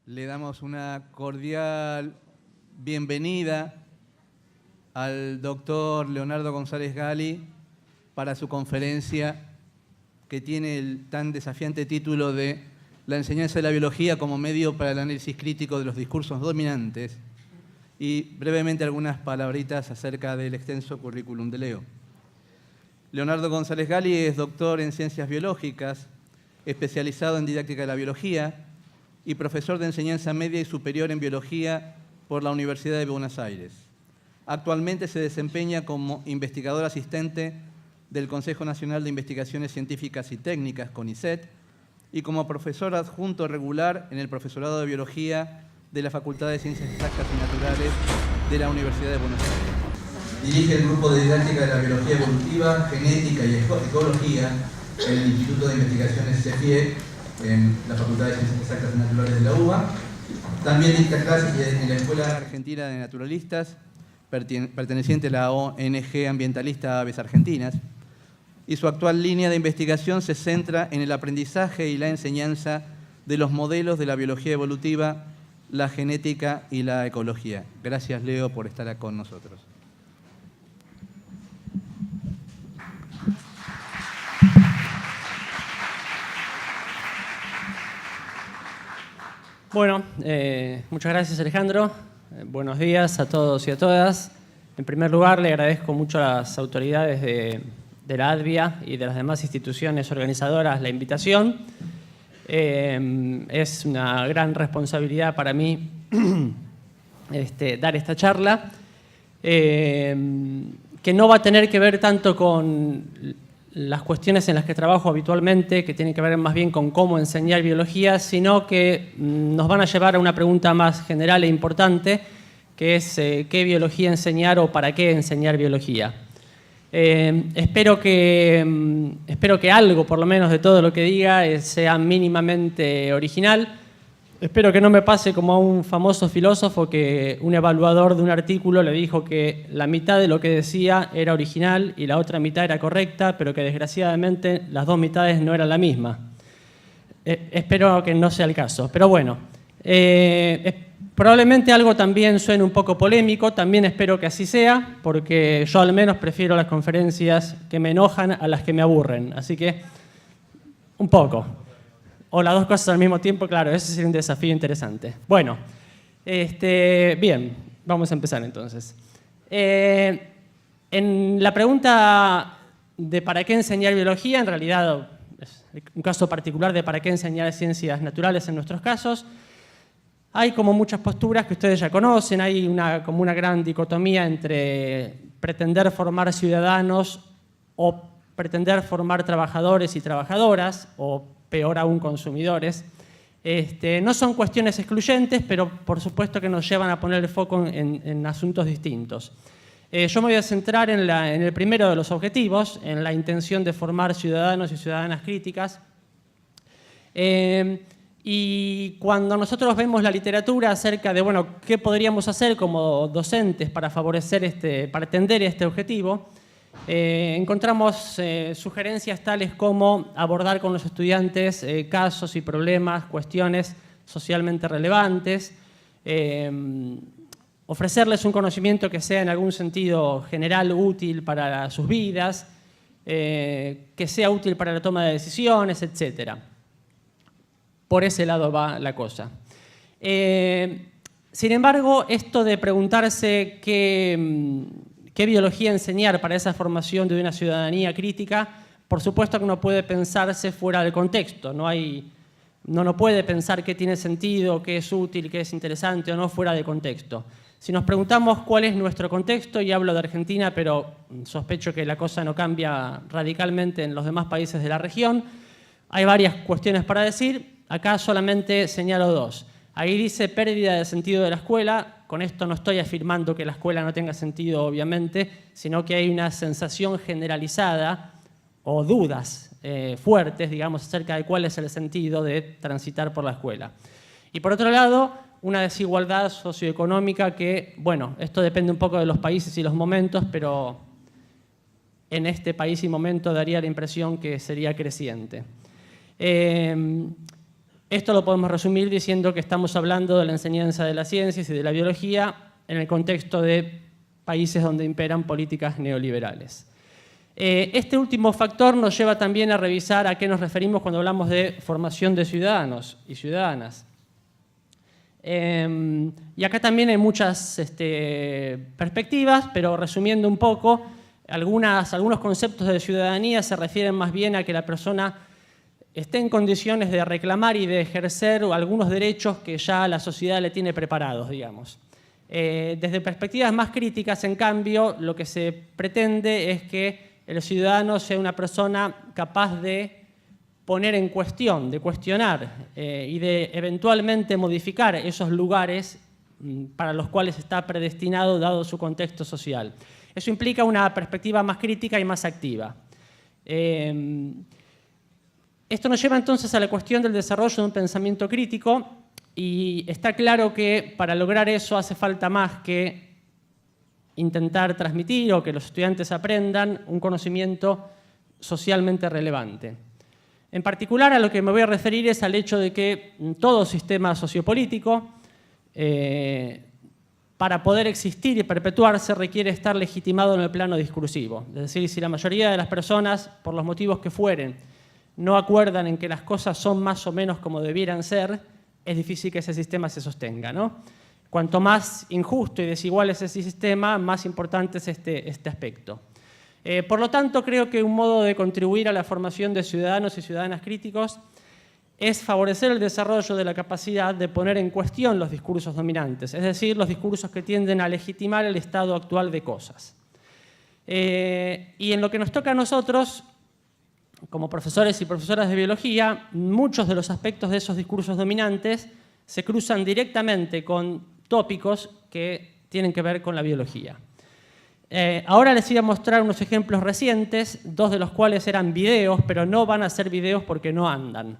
Le damos una cordial bienvenida al doctor Leonardo González Gali para su conferencia que tiene el tan desafiante título de La enseñanza de la biología como medio para el análisis crítico de los discursos dominantes y brevemente algunas palabritas acerca del extenso currículum de Leo. Leonardo González Gali es doctor en Ciencias Biológicas, especializado en Didáctica de la Biología y profesor de enseñanza media y superior en Biología por la Universidad de Buenos Aires. Actualmente se desempeña como investigador asistente del Consejo Nacional de Investigaciones Científicas y Técnicas, CONICET, y como profesor adjunto regular en el profesorado de Biología de la Facultad de Ciencias Exactas y Naturales de la Universidad de Buenos Aires. Dirige el grupo de Didáctica de la Biología Evolutiva, Genética y Ecología en el Instituto de Investigaciones CEFIE, en la Facultad de Ciencias Exactas y Naturales de la UBA. También dicta clases en la Escuela Argentina de Naturalistas, perteneciente a la ONG ambientalista Aves Argentinas, y su actual línea de investigación se centra en el aprendizaje y la enseñanza de los modelos de la biología evolutiva, la genética y la ecología. Gracias, Leo, por estar con nosotros. Bueno, muchas gracias, Alejandro. Buenos días a todos y a todas. En primer lugar, le agradezco mucho a las autoridades de la ADVIA y de las demás instituciones organizadoras la invitación. Es una gran responsabilidad para mí dar esta charla, que no va a tener que ver tanto con las cuestiones en las que trabajo habitualmente, que tienen que ver más bien con cómo enseñar biología, sino que nos van a llevar a una pregunta más general e importante, que es ¿qué biología enseñar o para qué enseñar biología? Espero que algo, por lo menos, de todo lo que diga sea mínimamente original. Espero que no me pase como a un famoso filósofo que un evaluador de un artículo le dijo que la mitad de lo que decía era original y la otra mitad era correcta, pero que desgraciadamente las dos mitades no eran la misma. Espero que no sea el caso, pero bueno. Probablemente algo también suene un poco polémico, también espero que así sea, porque yo al menos prefiero las conferencias que me enojan a las que me aburren, así que un poco. O las dos cosas al mismo tiempo, claro, ese sería un desafío interesante. Bueno, bien, vamos a empezar entonces. En la pregunta de para qué enseñar biología, en realidad es un caso particular de para qué enseñar ciencias naturales en nuestros casos, hay como muchas posturas que ustedes ya conocen, hay como una gran dicotomía entre pretender formar ciudadanos o pretender formar trabajadores y trabajadoras, o peor aún, consumidores. No son cuestiones excluyentes, pero por supuesto que nos llevan a poner el foco en asuntos distintos. Yo me voy a centrar en el primero de los objetivos, en la intención de formar ciudadanos y ciudadanas críticas. Y cuando nosotros vemos la literatura acerca de, bueno, qué podríamos hacer como docentes para favorecer para atender este objetivo, encontramos sugerencias tales como abordar con los estudiantes casos y problemas, cuestiones socialmente relevantes, ofrecerles un conocimiento que sea en algún sentido general útil para sus vidas, que sea útil para la toma de decisiones, etc. Por ese lado va la cosa. Sin embargo, esto de preguntarse qué biología enseñar para esa formación de una ciudadanía crítica, por supuesto que no puede pensarse fuera del contexto. No puede pensar qué tiene sentido, qué es útil, qué es interesante o no fuera de contexto. Si nos preguntamos cuál es nuestro contexto, y hablo de Argentina, pero sospecho que la cosa no cambia radicalmente en los demás países de la región, hay varias cuestiones para decir. Acá solamente señalo dos. Ahí dice pérdida de sentido de la escuela. Con esto no estoy afirmando que la escuela no tenga sentido, obviamente, sino que hay una sensación generalizada o dudas fuertes, digamos, acerca de cuál es el sentido de transitar por la escuela. Y por otro lado, una desigualdad socioeconómica que, bueno, esto depende un poco de los países y los momentos, pero en este país y momento daría la impresión que sería creciente. Esto lo podemos resumir diciendo que estamos hablando de la enseñanza de las ciencias y de la biología en el contexto de países donde imperan políticas neoliberales. Este último factor nos lleva también a revisar a qué nos referimos cuando hablamos de formación de ciudadanos y ciudadanas. Y acá también hay muchas perspectivas, pero resumiendo un poco, algunos conceptos de ciudadanía se refieren más bien a que la persona esté en condiciones de reclamar y de ejercer algunos derechos que ya la sociedad le tiene preparados, digamos. Desde perspectivas más críticas, en cambio, lo que se pretende es que el ciudadano sea una persona capaz de poner en cuestión, de cuestionar y de eventualmente modificar esos lugares para los cuales está predestinado dado su contexto social. Eso implica una perspectiva más crítica y más activa. Esto nos lleva entonces a la cuestión del desarrollo de un pensamiento crítico y está claro que para lograr eso hace falta más que intentar transmitir o que los estudiantes aprendan un conocimiento socialmente relevante. En particular, a lo que me voy a referir es al hecho de que todo sistema sociopolítico, para poder existir y perpetuarse, requiere estar legitimado en el plano discursivo. Es decir, si la mayoría de las personas, por los motivos que fueren, no acuerdan en que las cosas son más o menos como debieran ser, es difícil que ese sistema se sostenga, ¿no? Cuanto más injusto y desigual es ese sistema, más importante es este aspecto. Por lo tanto, creo que un modo de contribuir a la formación de ciudadanos y ciudadanas críticos es favorecer el desarrollo de la capacidad de poner en cuestión los discursos dominantes, es decir, los discursos que tienden a legitimar el estado actual de cosas. Y en lo que nos toca a nosotros, como profesores y profesoras de biología, muchos de los aspectos de esos discursos dominantes se cruzan directamente con tópicos que tienen que ver con la biología. Ahora les iba a mostrar unos ejemplos recientes, dos de los cuales eran videos, pero no van a ser videos porque no andan.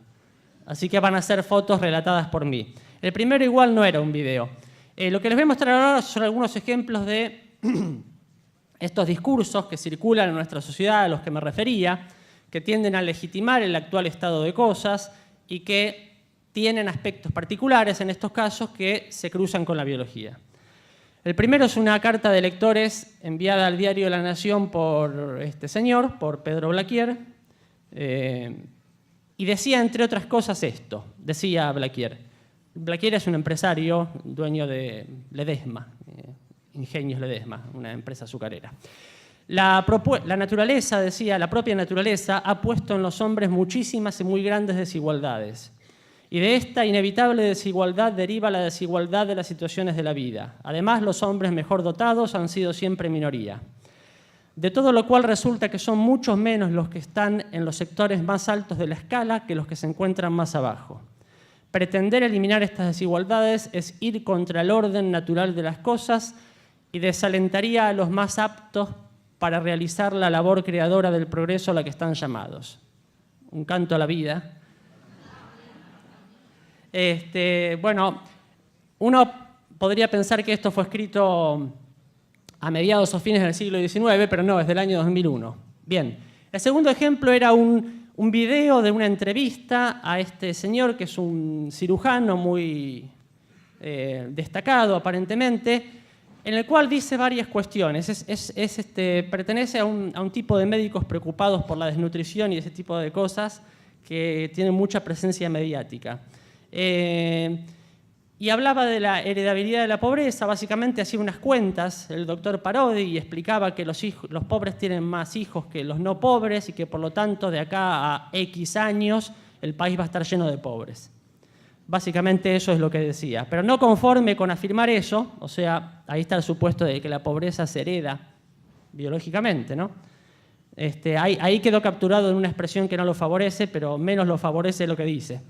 Así que van a ser fotos relatadas por mí. El primero igual no era un video. Lo que les voy a mostrar ahora son algunos ejemplos de estos discursos que circulan en nuestra sociedad, a los que me refería, que tienden a legitimar el actual estado de cosas y que tienen aspectos particulares en estos casos que se cruzan con la biología. El primero es una carta de lectores enviada al diario La Nación por este señor, por Pedro Blaquier, y decía, entre otras cosas, esto. Decía Blaquier. Blaquier es un empresario, dueño de Ledesma, Ingenios Ledesma, una empresa azucarera. La naturaleza, decía, la propia naturaleza ha puesto en los hombres muchísimas y muy grandes desigualdades. Y de esta inevitable desigualdad deriva la desigualdad de las situaciones de la vida. Además, los hombres mejor dotados han sido siempre minoría. De todo lo cual resulta que son muchos menos los que están en los sectores más altos de la escala que los que se encuentran más abajo. Pretender eliminar estas desigualdades es ir contra el orden natural de las cosas y desalentaría a los más aptos para realizar la labor creadora del progreso a la que están llamados. Un canto a la vida. Bueno, uno podría pensar que esto fue escrito a mediados o fines del siglo XIX, pero no, es del año 2001. Bien, el segundo ejemplo era un video de una entrevista a este señor, que es un cirujano muy destacado aparentemente, en el cual dice varias cuestiones. Pertenece a un tipo de médicos preocupados por la desnutrición y ese tipo de cosas que tienen mucha presencia mediática. Y hablaba de la heredabilidad de la pobreza. Básicamente hacía unas cuentas el doctor Parodi y explicaba que los pobres tienen más hijos que los no pobres y que por lo tanto de acá a X años el país va a estar lleno de pobres. Básicamente eso es lo que decía. Pero no conforme con afirmar eso, o sea, ahí está el supuesto de que la pobreza se hereda biológicamente, ¿no? Ahí quedó capturado en una expresión que no lo favorece, pero menos lo favorece lo que dice.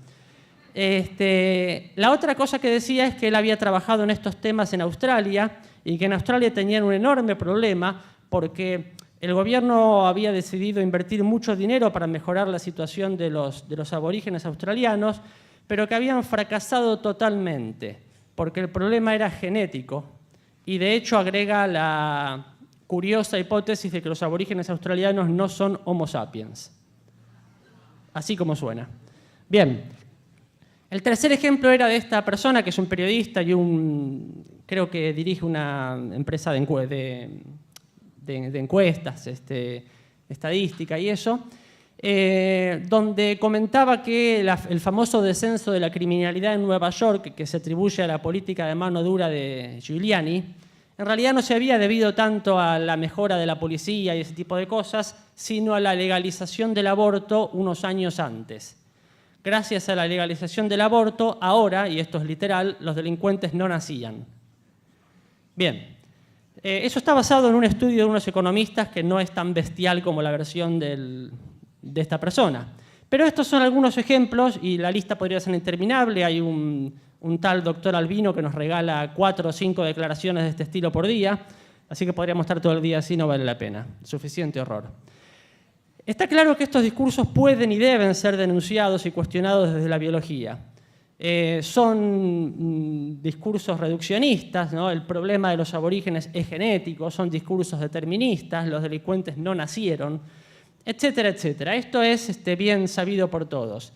La otra cosa que decía es que él había trabajado en estos temas en Australia y que en Australia tenían un enorme problema porque el gobierno había decidido invertir mucho dinero para mejorar la situación de los aborígenes australianos, pero que habían fracasado totalmente porque el problema era genético y de hecho agrega la curiosa hipótesis de que los aborígenes australianos no son Homo sapiens. Así como suena. Bien. El tercer ejemplo era de esta persona, que es un periodista y creo que dirige una empresa de encuestas, estadística y eso, donde comentaba que el famoso descenso de la criminalidad en Nueva York, que se atribuye a la política de mano dura de Giuliani, en realidad no se había debido tanto a la mejora de la policía y ese tipo de cosas, sino a la legalización del aborto unos años antes. Gracias a la legalización del aborto, ahora, y esto es literal, los delincuentes no nacían. Bien, eso está basado en un estudio de unos economistas que no es tan bestial como la versión de esta persona. Pero estos son algunos ejemplos y la lista podría ser interminable. Hay un tal doctor Albino que nos regala 4 o 5 declaraciones de este estilo por día, así que podríamos estar todo el día así, no vale la pena. Suficiente horror. Está claro que estos discursos pueden y deben ser denunciados y cuestionados desde la biología. Son discursos reduccionistas, ¿no? El problema de los aborígenes es genético, son discursos deterministas, los delincuentes no nacieron, etcétera, etcétera. Esto es bien sabido por todos.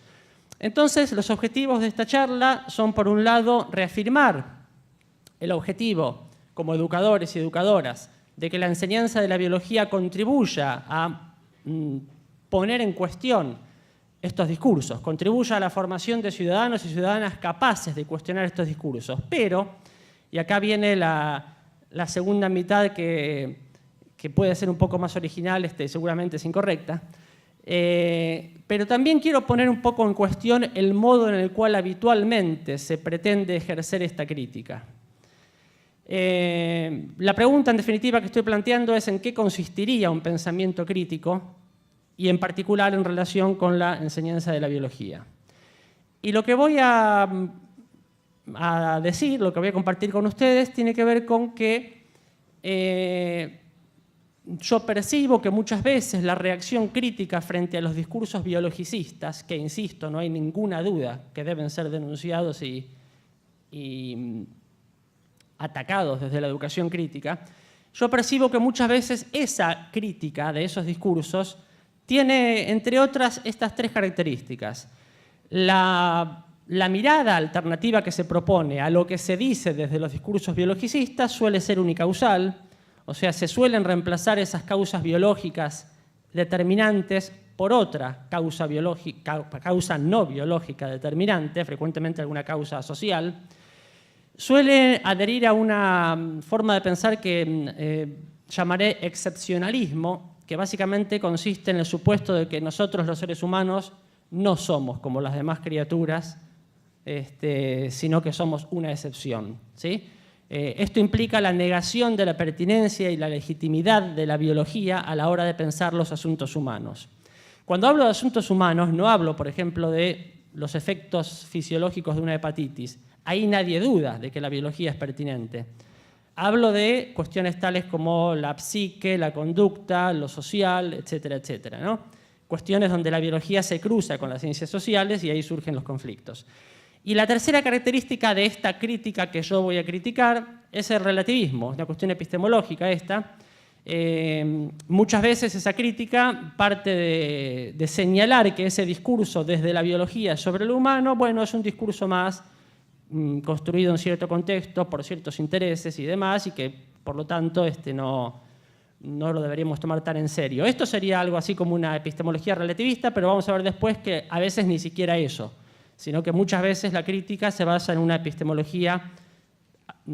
Entonces, los objetivos de esta charla son, por un lado, reafirmar el objetivo, como educadores y educadoras, de que la enseñanza de la biología contribuya a poner en cuestión estos discursos, contribuya a la formación de ciudadanos y ciudadanas capaces de cuestionar estos discursos. Pero, y acá viene la segunda mitad que puede ser un poco más original, seguramente es incorrecta, pero también quiero poner un poco en cuestión el modo en el cual habitualmente se pretende ejercer esta crítica. La pregunta, en definitiva, que estoy planteando es en qué consistiría un pensamiento crítico y, en particular, en relación con la enseñanza de la biología. Y lo que voy a decir, lo que voy a compartir con ustedes, tiene que ver con que yo percibo que muchas veces la reacción crítica frente a los discursos biologicistas, que, insisto, no hay ninguna duda que deben ser denunciados y atacados desde la educación crítica, yo percibo que muchas veces esa crítica de esos discursos tiene, entre otras, estas 3 características. La mirada alternativa que se propone a lo que se dice desde los discursos biologicistas suele ser unicausal, o sea, se suelen reemplazar esas causas biológicas determinantes por otra causa no biológica determinante, frecuentemente alguna causa social. Suele adherir a una forma de pensar que llamaré excepcionalismo, que básicamente consiste en el supuesto de que nosotros, los seres humanos, no somos como las demás criaturas, sino que somos una excepción, ¿sí? Esto implica la negación de la pertinencia y la legitimidad de la biología a la hora de pensar los asuntos humanos. Cuando hablo de asuntos humanos, no hablo, por ejemplo, de los efectos fisiológicos de una hepatitis. Ahí nadie duda de que la biología es pertinente. Hablo de cuestiones tales como la psique, la conducta, lo social, etcétera, etcétera, ¿no? Cuestiones donde la biología se cruza con las ciencias sociales y ahí surgen los conflictos. Y la tercera característica de esta crítica que yo voy a criticar es el relativismo, es una cuestión epistemológica esta. Muchas veces esa crítica parte de señalar que ese discurso desde la biología sobre lo humano, bueno, es un discurso más construido en cierto contexto, por ciertos intereses y demás, y que, por lo tanto, no lo deberíamos tomar tan en serio. Esto sería algo así como una epistemología relativista, pero vamos a ver después que a veces ni siquiera eso, sino que muchas veces la crítica se basa en una epistemología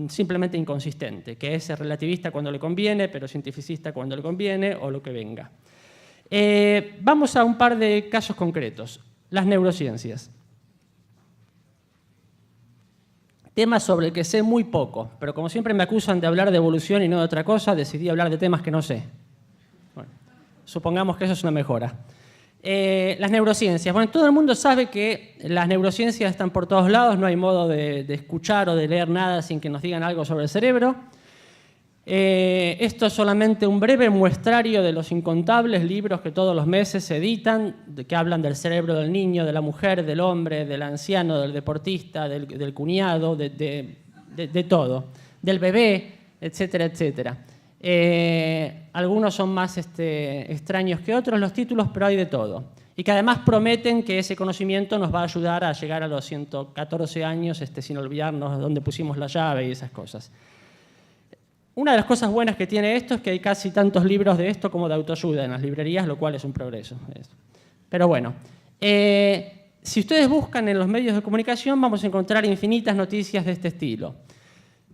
simplemente inconsistente, que es relativista cuando le conviene, pero cientificista cuando le conviene, o lo que venga. Vamos a un par de casos concretos. Las neurociencias. Tema sobre el que sé muy poco, pero como siempre me acusan de hablar de evolución y no de otra cosa, decidí hablar de temas que no sé. Bueno, supongamos que eso es una mejora. Las neurociencias. Bueno, todo el mundo sabe que las neurociencias están por todos lados, no hay modo de escuchar o de leer nada sin que nos digan algo sobre el cerebro. Esto es solamente un breve muestrario de los incontables libros que todos los meses se editan, que hablan del cerebro del niño, de la mujer, del hombre, del anciano, del deportista, del cuñado, de todo, del bebé, etcétera, etcétera. Algunos son más extraños que otros los títulos, pero hay de todo. y que además prometen que ese conocimiento nos va a ayudar a llegar a los 114 años sin olvidarnos dónde pusimos la llave y esas cosas. Una de las cosas buenas que tiene esto es que hay casi tantos libros de esto como de autoayuda en las librerías, lo cual es un progreso. Pero bueno, si ustedes buscan en los medios de comunicación vamos a encontrar infinitas noticias de este estilo.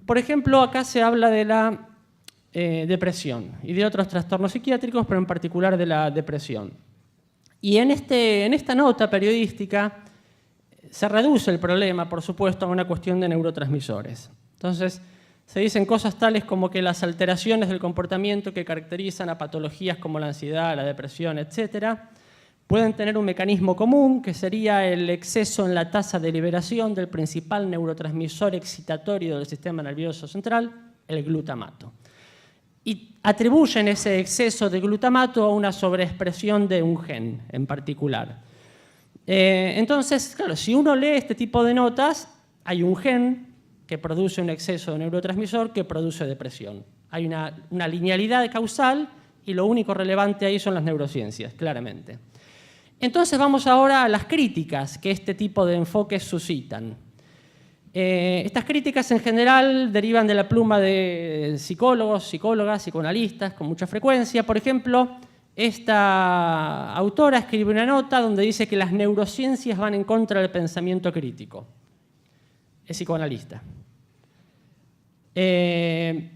Por ejemplo, acá se habla de la depresión y de otros trastornos psiquiátricos, pero en particular de la depresión. Y en esta nota periodística se reduce el problema, por supuesto, a una cuestión de neurotransmisores. Entonces, se dicen cosas tales como que las alteraciones del comportamiento que caracterizan a patologías como la ansiedad, la depresión, etc., pueden tener un mecanismo común, que sería el exceso en la tasa de liberación del principal neurotransmisor excitatorio del sistema nervioso central, el glutamato. Y atribuyen ese exceso de glutamato a una sobreexpresión de un gen en particular. Entonces, claro, si uno lee este tipo de notas, hay un gen que produce un exceso de neurotransmisor que produce depresión. Hay una linealidad causal y lo único relevante ahí son las neurociencias, claramente. Entonces vamos ahora a las críticas que este tipo de enfoques suscitan. Estas críticas en general derivan de la pluma de psicólogos, psicólogas, psicoanalistas con mucha frecuencia. Por ejemplo, esta autora escribe una nota donde dice que las neurociencias van en contra del pensamiento crítico. Es psicoanalista. En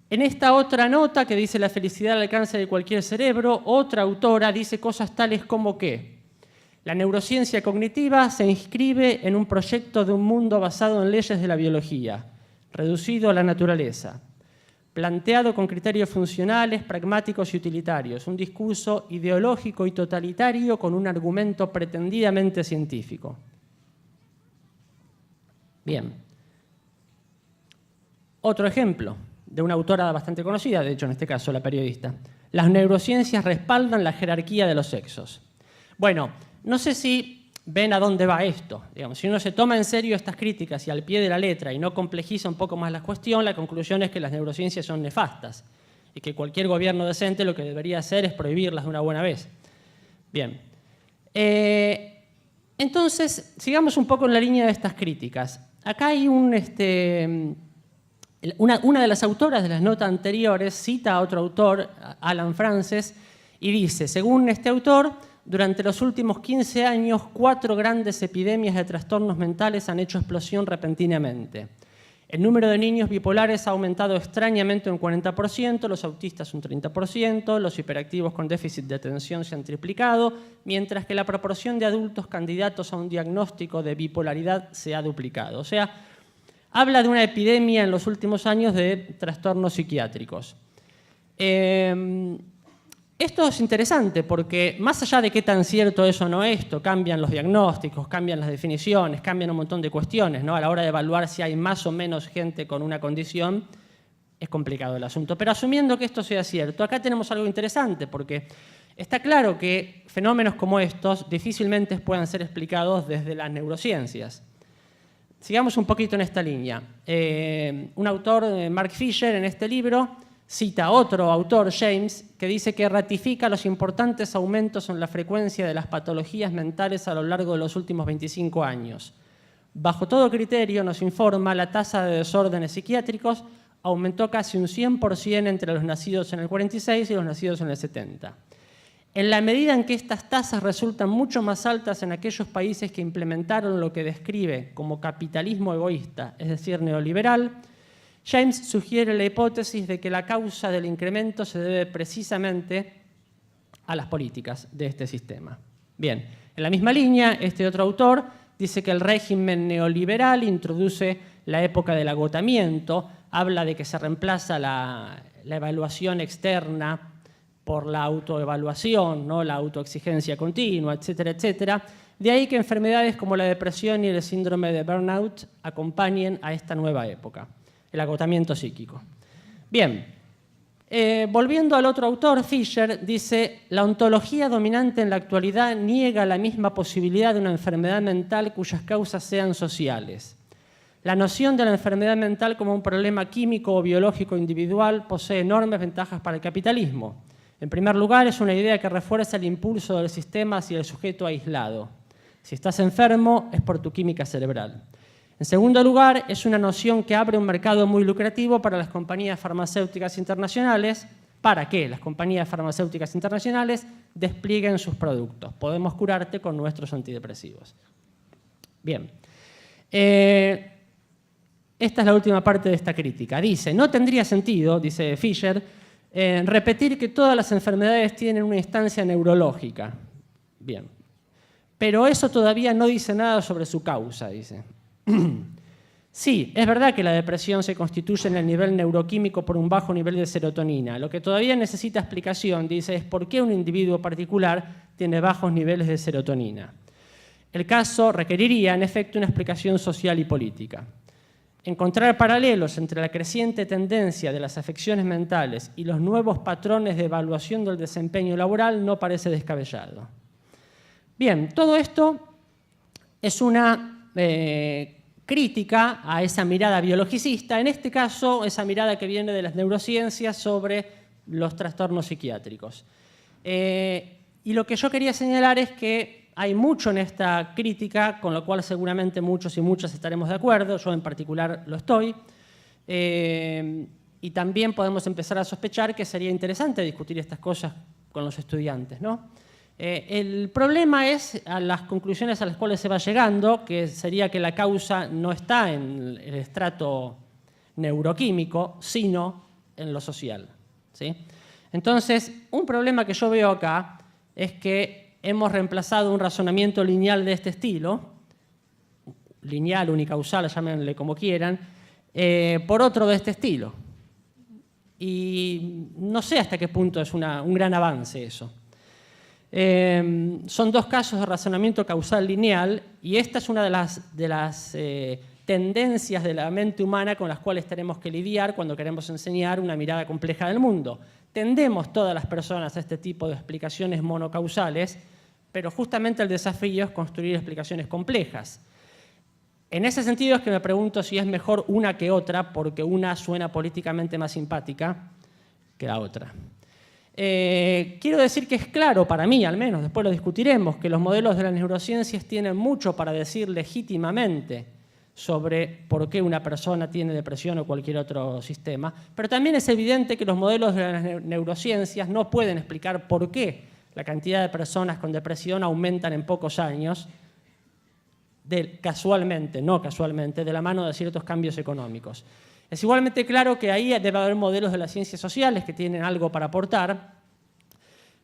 esta otra nota que dice la felicidad al alcance de cualquier cerebro, otra autora dice cosas tales como que la neurociencia cognitiva se inscribe en un proyecto de un mundo basado en leyes de la biología, reducido a la naturaleza, planteado con criterios funcionales, pragmáticos y utilitarios, un discurso ideológico y totalitario con un argumento pretendidamente científico. Bien. Otro ejemplo de una autora bastante conocida, de hecho en este caso la periodista. Las neurociencias respaldan la jerarquía de los sexos. Bueno, no sé si ven a dónde va esto. Digamos, si uno se toma en serio estas críticas y al pie de la letra y no complejiza un poco más la cuestión, la conclusión es que las neurociencias son nefastas y que cualquier gobierno decente lo que debería hacer es prohibirlas de una buena vez. Bien. Entonces, sigamos un poco en la línea de estas críticas. Acá hay una de las autoras de las notas anteriores cita a otro autor, Alan Frances, y dice, según este autor, durante los últimos 15 años, 4 grandes epidemias de trastornos mentales han hecho explosión repentinamente. El número de niños bipolares ha aumentado extrañamente un 40%, los autistas un 30%, los hiperactivos con déficit de atención se han triplicado, mientras que la proporción de adultos candidatos a un diagnóstico de bipolaridad se ha duplicado. O sea, habla de una epidemia en los últimos años de trastornos psiquiátricos. Esto es interesante porque más allá de qué tan cierto es o no esto, cambian los diagnósticos, cambian las definiciones, cambian un montón de cuestiones, ¿no? A la hora de evaluar si hay más o menos gente con una condición, es complicado el asunto. Pero asumiendo que esto sea cierto, acá tenemos algo interesante porque está claro que fenómenos como estos difícilmente puedan ser explicados desde las neurociencias. Sigamos un poquito en esta línea. Un autor, Mark Fisher, en este libro, cita a otro autor, James, que dice que ratifica los importantes aumentos en la frecuencia de las patologías mentales a lo largo de los últimos 25 años. Bajo todo criterio, nos informa, la tasa de desórdenes psiquiátricos aumentó casi un 100% entre los nacidos en el 46 y los nacidos en el 70. En la medida en que estas tasas resultan mucho más altas en aquellos países que implementaron lo que describe como capitalismo egoísta, es decir, neoliberal, James sugiere la hipótesis de que la causa del incremento se debe precisamente a las políticas de este sistema. Bien, en la misma línea, este otro autor dice que el régimen neoliberal introduce la época del agotamiento, habla de que se reemplaza la evaluación externa por la autoevaluación, ¿no? La autoexigencia continua, etcétera, etcétera. De ahí que enfermedades como la depresión y el síndrome de burnout acompañen a esta nueva época. El agotamiento psíquico. Bien, volviendo al otro autor, Fisher, dice, la ontología dominante en la actualidad niega la misma posibilidad de una enfermedad mental cuyas causas sean sociales. La noción de la enfermedad mental como un problema químico o biológico individual posee enormes ventajas para el capitalismo. En primer lugar, es una idea que refuerza el impulso del sistema hacia el sujeto aislado. Si estás enfermo, es por tu química cerebral. En segundo lugar, es una noción que abre un mercado muy lucrativo para las compañías farmacéuticas internacionales, para que las compañías farmacéuticas internacionales desplieguen sus productos. Podemos curarte con nuestros antidepresivos. Bien. Esta es la última parte de esta crítica. Dice, no tendría sentido, dice Fisher, repetir que todas las enfermedades tienen una instancia neurológica. Bien. Pero eso todavía no dice nada sobre su causa, dice. Sí, es verdad que la depresión se constituye en el nivel neuroquímico por un bajo nivel de serotonina. Lo que todavía necesita explicación, dice, es por qué un individuo particular tiene bajos niveles de serotonina. El caso requeriría, en efecto, una explicación social y política. Encontrar paralelos entre la creciente tendencia de las afecciones mentales y los nuevos patrones de evaluación del desempeño laboral no parece descabellado. Bien, todo esto es una crítica a esa mirada biologicista, en este caso esa mirada que viene de las neurociencias sobre los trastornos psiquiátricos. Y lo que yo quería señalar es que hay mucho en esta crítica, con lo cual seguramente muchos y muchas estaremos de acuerdo, yo en particular lo estoy, y también podemos empezar a sospechar que sería interesante discutir estas cosas con los estudiantes, ¿no? El problema es a las conclusiones a las cuales se va llegando, que sería que la causa no está en el estrato neuroquímico, sino en lo social, ¿sí? Entonces, un problema que yo veo acá es que hemos reemplazado un razonamiento lineal de este estilo, lineal, unicausal, llámenle como quieran, por otro de este estilo. Y no sé hasta qué punto es un gran avance eso. Son dos casos de razonamiento causal lineal y esta es una de las tendencias de la mente humana con las cuales tenemos que lidiar cuando queremos enseñar una mirada compleja del mundo. Tendemos todas las personas a este tipo de explicaciones monocausales, pero justamente el desafío es construir explicaciones complejas. En ese sentido es que me pregunto si es mejor una que otra, porque una suena políticamente más simpática que la otra. Quiero decir que es claro, para mí al menos, después lo discutiremos, que los modelos de las neurociencias tienen mucho para decir legítimamente sobre por qué una persona tiene depresión o cualquier otro sistema, pero también es evidente que los modelos de las neurociencias no pueden explicar por qué la cantidad de personas con depresión aumentan en pocos años, casualmente, no casualmente, de la mano de ciertos cambios económicos. Es igualmente claro que ahí debe haber modelos de las ciencias sociales que tienen algo para aportar,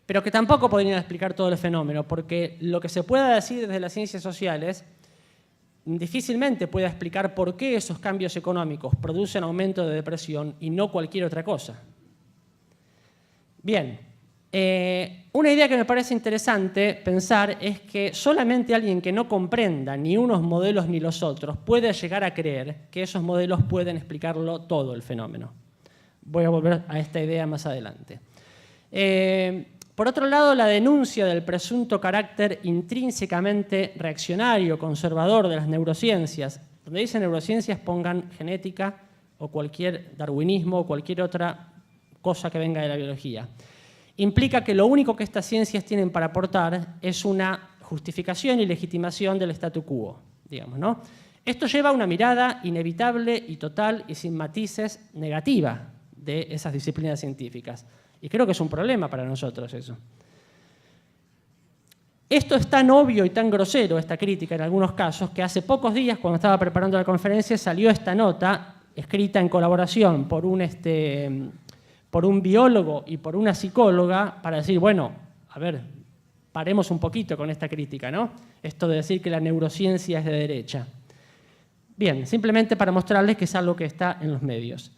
pero que tampoco podrían explicar todo el fenómeno, porque lo que se pueda decir desde las ciencias sociales difícilmente puede explicar por qué esos cambios económicos producen aumento de depresión y no cualquier otra cosa. Bien, una idea que me parece interesante pensar es que solamente alguien que no comprenda ni unos modelos ni los otros puede llegar a creer que esos modelos pueden explicarlo todo el fenómeno. Voy a volver a esta idea más adelante. Por otro lado, la denuncia del presunto carácter intrínsecamente reaccionario, conservador de las neurociencias. Donde dicen neurociencias pongan genética o cualquier darwinismo o cualquier otra cosa que venga de la biología. Implica que lo único que estas ciencias tienen para aportar es una justificación y legitimación del statu quo, digamos, ¿no? Esto lleva a una mirada inevitable y total y sin matices negativa de esas disciplinas científicas. Y creo que es un problema para nosotros eso. Esto es tan obvio y tan grosero, esta crítica en algunos casos, que hace pocos días, cuando estaba preparando la conferencia, salió esta nota, escrita en colaboración por un biólogo y por una psicóloga, para decir, bueno, a ver, paremos un poquito con esta crítica, ¿no? Esto de decir que la neurociencia es de derecha. Bien, simplemente para mostrarles que es algo que está en los medios.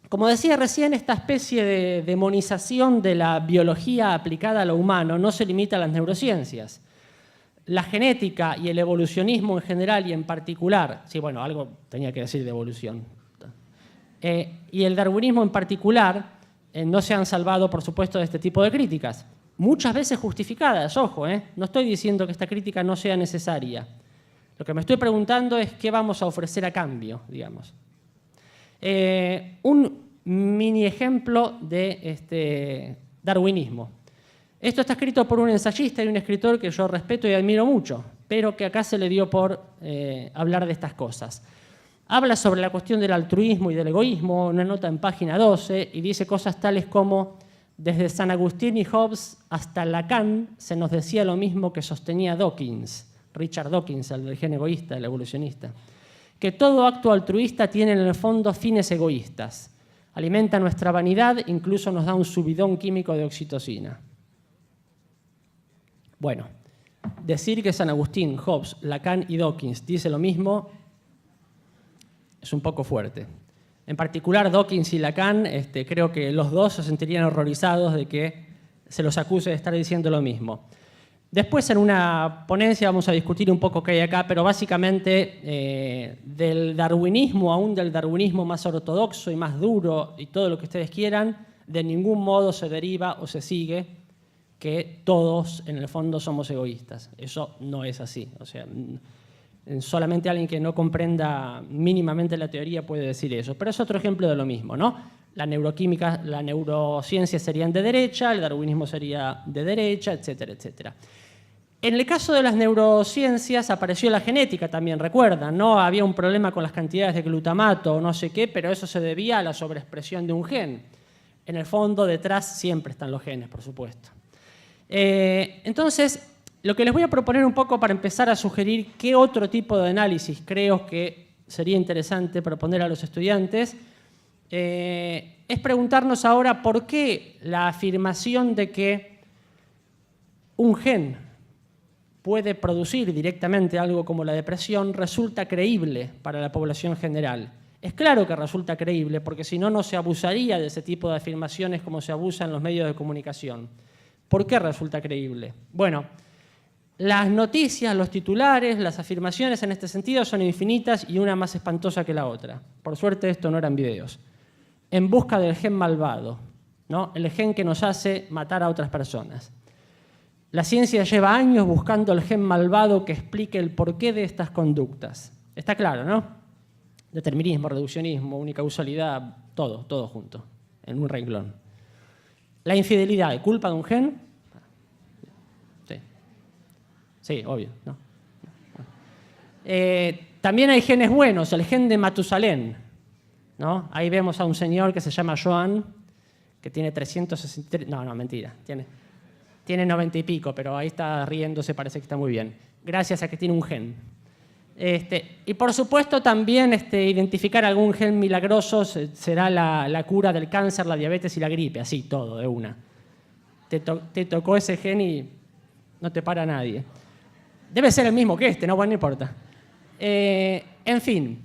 Como decía recién, esta especie de demonización de la biología aplicada a lo humano no se limita a las neurociencias. La genética y el evolucionismo en general y en particular, sí, bueno, algo tenía que decir de evolución, y el darwinismo en particular no se han salvado, por supuesto, de este tipo de críticas. Muchas veces justificadas, ojo, no estoy diciendo que esta crítica no sea necesaria. Lo que me estoy preguntando es qué vamos a ofrecer a cambio, digamos. Un mini ejemplo de darwinismo. Esto está escrito por un ensayista y un escritor que yo respeto y admiro mucho, pero que acá se le dio por hablar de estas cosas. Habla sobre la cuestión del altruismo y del egoísmo, una nota en página 12, y dice cosas tales como: desde San Agustín y Hobbes hasta Lacan se nos decía lo mismo que sostenía Dawkins, Richard Dawkins, el del gen egoísta, el evolucionista, que todo acto altruista tiene en el fondo fines egoístas, alimenta nuestra vanidad, incluso nos da un subidón químico de oxitocina. Bueno, decir que San Agustín, Hobbes, Lacan y Dawkins dice lo mismo es un poco fuerte. En particular, Dawkins y Lacan, creo que los dos se sentirían horrorizados de que se los acuse de estar diciendo lo mismo. Después, en una ponencia, vamos a discutir un poco qué hay acá, pero básicamente del darwinismo, aún del darwinismo más ortodoxo y más duro y todo lo que ustedes quieran, de ningún modo se deriva o se sigue que todos, en el fondo, somos egoístas. Eso no es así. O sea, solamente alguien que no comprenda mínimamente la teoría puede decir eso. Pero es otro ejemplo de lo mismo, ¿no? La neuroquímica, la neurociencia serían de derecha, el darwinismo sería de derecha, etcétera, etcétera. En el caso de las neurociencias apareció la genética también, recuerdan, ¿no? Había un problema con las cantidades de glutamato o no sé qué, pero eso se debía a la sobreexpresión de un gen. En el fondo, detrás siempre están los genes, por supuesto. Entonces, lo que les voy a proponer un poco para empezar a sugerir qué otro tipo de análisis creo que sería interesante proponer a los estudiantes, es preguntarnos ahora por qué la afirmación de que un gen puede producir directamente algo como la depresión resulta creíble para la población general. Es claro que resulta creíble, porque si no, no se abusaría de ese tipo de afirmaciones como se abusa en los medios de comunicación. ¿Por qué resulta creíble? Bueno, las noticias, los titulares, las afirmaciones en este sentido son infinitas y una más espantosa que la otra. Por suerte esto no eran videos. En busca del gen malvado, ¿no? El gen que nos hace matar a otras personas. La ciencia lleva años buscando el gen malvado que explique el porqué de estas conductas. Está claro, ¿no? Determinismo, reduccionismo, unicausalidad, todo junto, en un renglón. La infidelidad, ¿culpa de un gen? Sí, obvio. ¿No? También hay genes buenos, el gen de Matusalén, ¿no? Ahí vemos a un señor que se llama Joan, que tiene 363... No, mentira. Tiene 90 y pico, pero ahí está riéndose, parece que está muy bien. Gracias a que tiene un gen. Y por supuesto también identificar algún gen milagroso será la cura del cáncer, la diabetes y la gripe, así todo, de una. Te tocó ese gen y no te para nadie. Debe ser el mismo que ¿no? Bueno, no importa. En fin,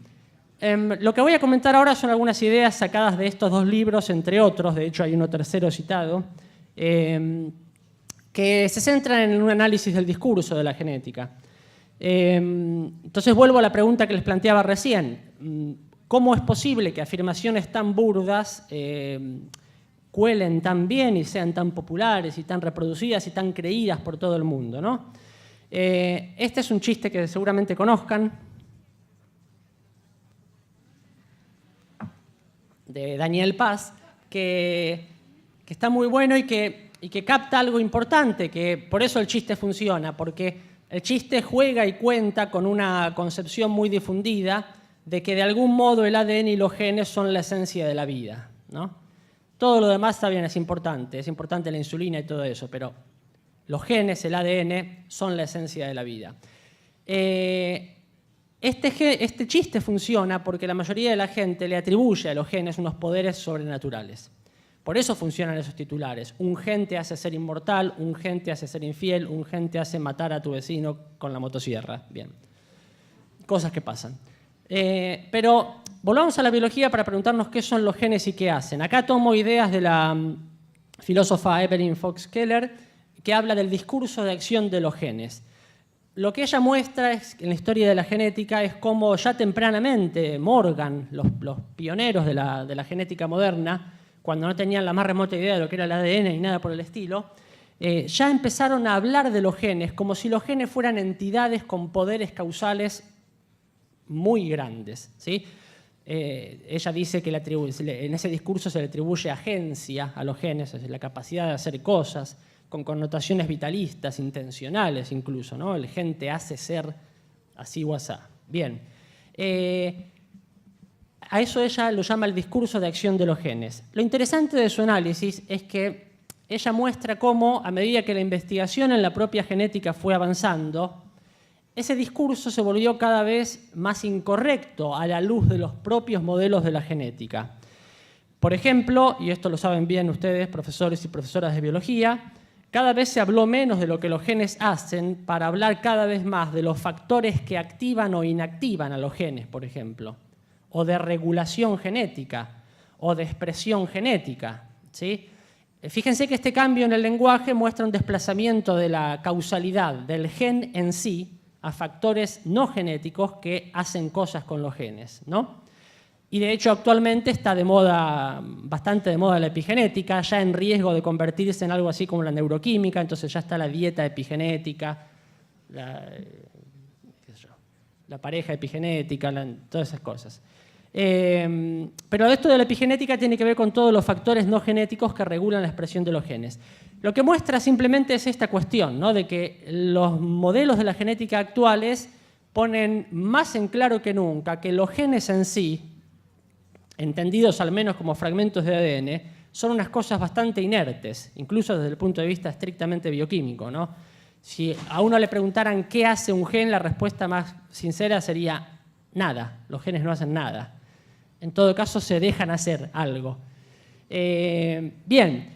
lo que voy a comentar ahora son algunas ideas sacadas de estos dos libros, entre otros, de hecho hay uno tercero citado, que se centran en un análisis del discurso de la genética. Entonces vuelvo a la pregunta que les planteaba recién. ¿Cómo es posible que afirmaciones tan burdas cuelen tan bien y sean tan populares y tan reproducidas y tan creídas por todo el mundo, ¿no? Este es un chiste que seguramente conozcan, de Daniel Paz, que está muy bueno y que capta algo importante, que por eso el chiste funciona, porque el chiste juega y cuenta con una concepción muy difundida de que de algún modo el ADN y los genes son la esencia de la vida, ¿no? Todo lo demás está bien, es importante la insulina y todo eso, pero los genes, el ADN, son la esencia de la vida. Este chiste funciona porque la mayoría de la gente le atribuye a los genes unos poderes sobrenaturales. Por eso funcionan esos titulares. Un gen te hace ser inmortal, un gen te hace ser infiel, un gen te hace matar a tu vecino con la motosierra. Bien. Cosas que pasan. Pero volvamos a la biología para preguntarnos qué son los genes y qué hacen. Acá tomo ideas de la filósofa Evelyn Fox Keller, que habla del discurso de acción de los genes. Lo que ella muestra en la historia de la genética es cómo ya tempranamente Morgan, los pioneros de la genética moderna, cuando no tenían la más remota idea de lo que era el ADN ni nada por el estilo, ya empezaron a hablar de los genes como si los genes fueran entidades con poderes causales muy grandes, ¿sí? ella dice que en ese discurso se le atribuye agencia a los genes, es decir, la capacidad de hacer cosas, con connotaciones vitalistas, intencionales incluso, ¿no? El gen te hace ser así o asá. Bien. A eso ella lo llama el discurso de acción de los genes. Lo interesante de su análisis es que ella muestra cómo, a medida que la investigación en la propia genética fue avanzando, ese discurso se volvió cada vez más incorrecto a la luz de los propios modelos de la genética. Por ejemplo, y esto lo saben bien ustedes, profesores y profesoras de biología, cada vez se habló menos de lo que los genes hacen para hablar cada vez más de los factores que activan o inactivan a los genes, por ejemplo, o de regulación genética, o de expresión genética, ¿sí? Fíjense que este cambio en el lenguaje muestra un desplazamiento de la causalidad del gen en sí a factores no genéticos que hacen cosas con los genes, ¿no? Y de hecho actualmente está de moda, bastante de moda la epigenética, ya en riesgo de convertirse en algo así como la neuroquímica, entonces ya está la dieta epigenética, la pareja epigenética, todas esas cosas. Pero esto de la epigenética tiene que ver con todos los factores no genéticos que regulan la expresión de los genes. Lo que muestra simplemente es esta cuestión, ¿no? De que los modelos de la genética actuales ponen más en claro que nunca que los genes en sí, entendidos al menos como fragmentos de ADN, son unas cosas bastante inertes, incluso desde el punto de vista estrictamente bioquímico, ¿no? Si a uno le preguntaran qué hace un gen, la respuesta más sincera sería nada, los genes no hacen nada. En todo caso, se dejan hacer algo. Bien,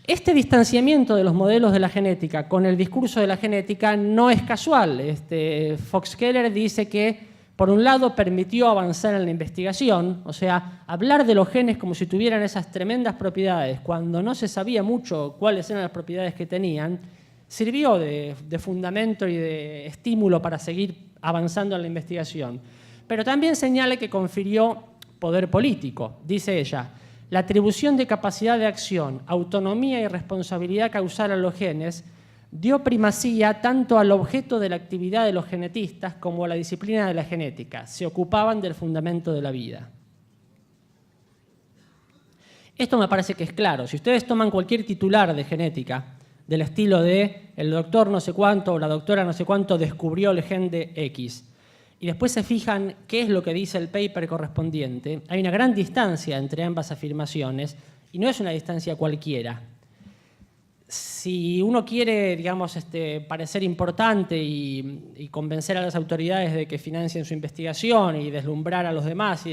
este distanciamiento de los modelos de la genética con el discurso de la genética no es casual. Fox-Keller dice que, por un lado, permitió avanzar en la investigación, o sea, hablar de los genes como si tuvieran esas tremendas propiedades, cuando no se sabía mucho cuáles eran las propiedades que tenían, sirvió de fundamento y de estímulo para seguir avanzando en la investigación. Pero también señala que confirió poder político. Dice ella, la atribución de capacidad de acción, autonomía y responsabilidad causal a los genes dio primacía tanto al objeto de la actividad de los genetistas como a la disciplina de la genética. Se ocupaban del fundamento de la vida. Esto me parece que es claro. Si ustedes toman cualquier titular de genética, del estilo de el doctor no sé cuánto o la doctora no sé cuánto descubrió el gen de X, y después se fijan qué es lo que dice el paper correspondiente, hay una gran distancia entre ambas afirmaciones y no es una distancia cualquiera. Si uno quiere, digamos, parecer importante y convencer a las autoridades de que financien su investigación y deslumbrar a los demás,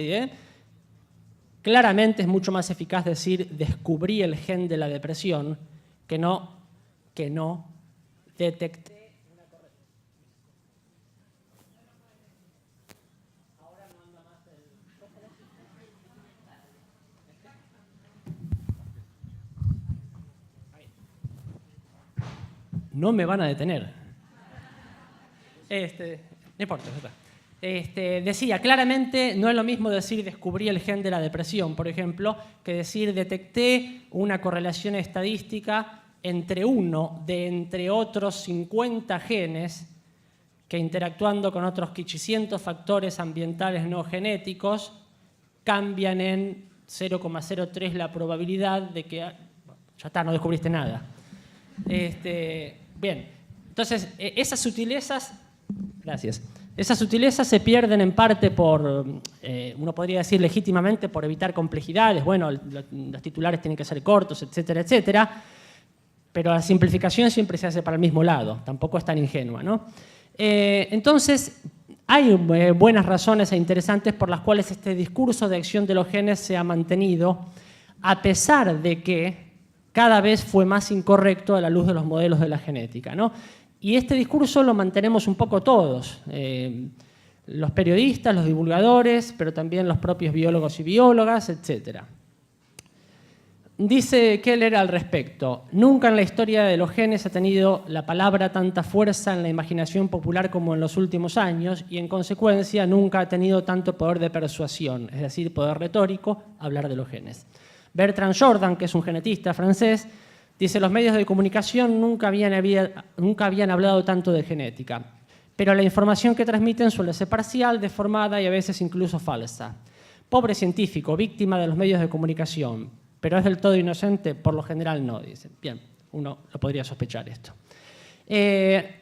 claramente es mucho más eficaz decir descubrí el gen de la depresión que no detecté. No me van a detener. No importa. Decía, claramente no es lo mismo decir descubrí el gen de la depresión, por ejemplo, que decir detecté una correlación estadística entre uno de entre otros 50 genes que interactuando con otros 800 factores ambientales no genéticos cambian en 0,03 la probabilidad de que... Ya está, no descubriste nada. Bien, entonces esas sutilezas, gracias, esas sutilezas se pierden en parte por, uno podría decir legítimamente, por evitar complejidades. Bueno, los titulares tienen que ser cortos, etcétera, etcétera, pero la simplificación siempre se hace para el mismo lado, tampoco es tan ingenua, ¿no? Entonces, hay buenas razones e interesantes por las cuales este discurso de acción de los genes se ha mantenido, a pesar de que cada vez fue más incorrecto a la luz de los modelos de la genética, ¿no? Y este discurso lo mantenemos un poco todos, los periodistas, los divulgadores, pero también los propios biólogos y biólogas, etc. Dice Keller al respecto, nunca en la historia de los genes ha tenido la palabra tanta fuerza en la imaginación popular como en los últimos años y en consecuencia nunca ha tenido tanto poder de persuasión, es decir, poder retórico, hablar de los genes. Bertrand Jordan, que es un genetista francés, dice los medios de comunicación nunca habían hablado tanto de genética, pero la información que transmiten suele ser parcial, deformada y a veces incluso falsa. Pobre científico, víctima de los medios de comunicación, pero es del todo inocente, por lo general no, dicen. Bien, uno lo podría sospechar esto.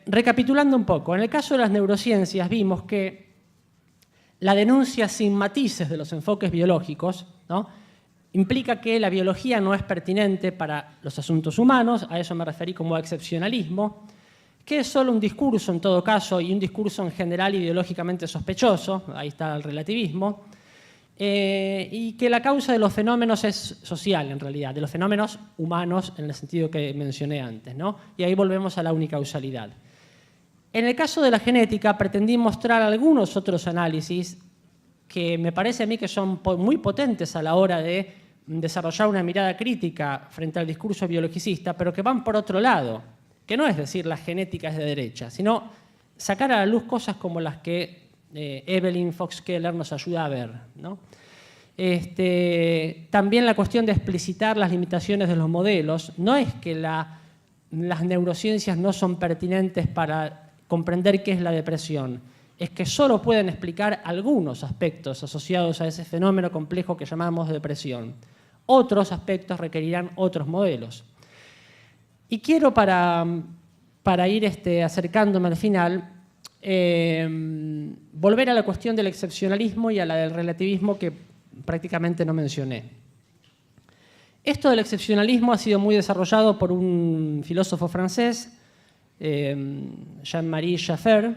Recapitulando un poco, en el caso de las neurociencias vimos que la denuncia sin matices de los enfoques biológicos, ¿no?, implica que la biología no es pertinente para los asuntos humanos, a eso me referí como excepcionalismo, que es solo un discurso en todo caso, y un discurso en general ideológicamente sospechoso, ahí está el relativismo, y que la causa de los fenómenos es social en realidad, de los fenómenos humanos en el sentido que mencioné antes, ¿no? Y ahí volvemos a la unicausalidad. En el caso de la genética pretendí mostrar algunos otros análisis que me parece a mí que son muy potentes a la hora de desarrollar una mirada crítica frente al discurso biologicista, pero que van por otro lado, que no es decir la genética es de derecha, sino sacar a la luz cosas como las que Evelyn Fox-Keller nos ayuda a ver, ¿no? También la cuestión de explicitar las limitaciones de los modelos. No es que las neurociencias no son pertinentes para comprender qué es la depresión, es que solo pueden explicar algunos aspectos asociados a ese fenómeno complejo que llamamos depresión. Otros aspectos requerirán otros modelos. Y quiero, para ir acercándome al final, volver a la cuestión del excepcionalismo y a la del relativismo que prácticamente no mencioné. Esto del excepcionalismo ha sido muy desarrollado por un filósofo francés, Jean-Marie Schaeffer,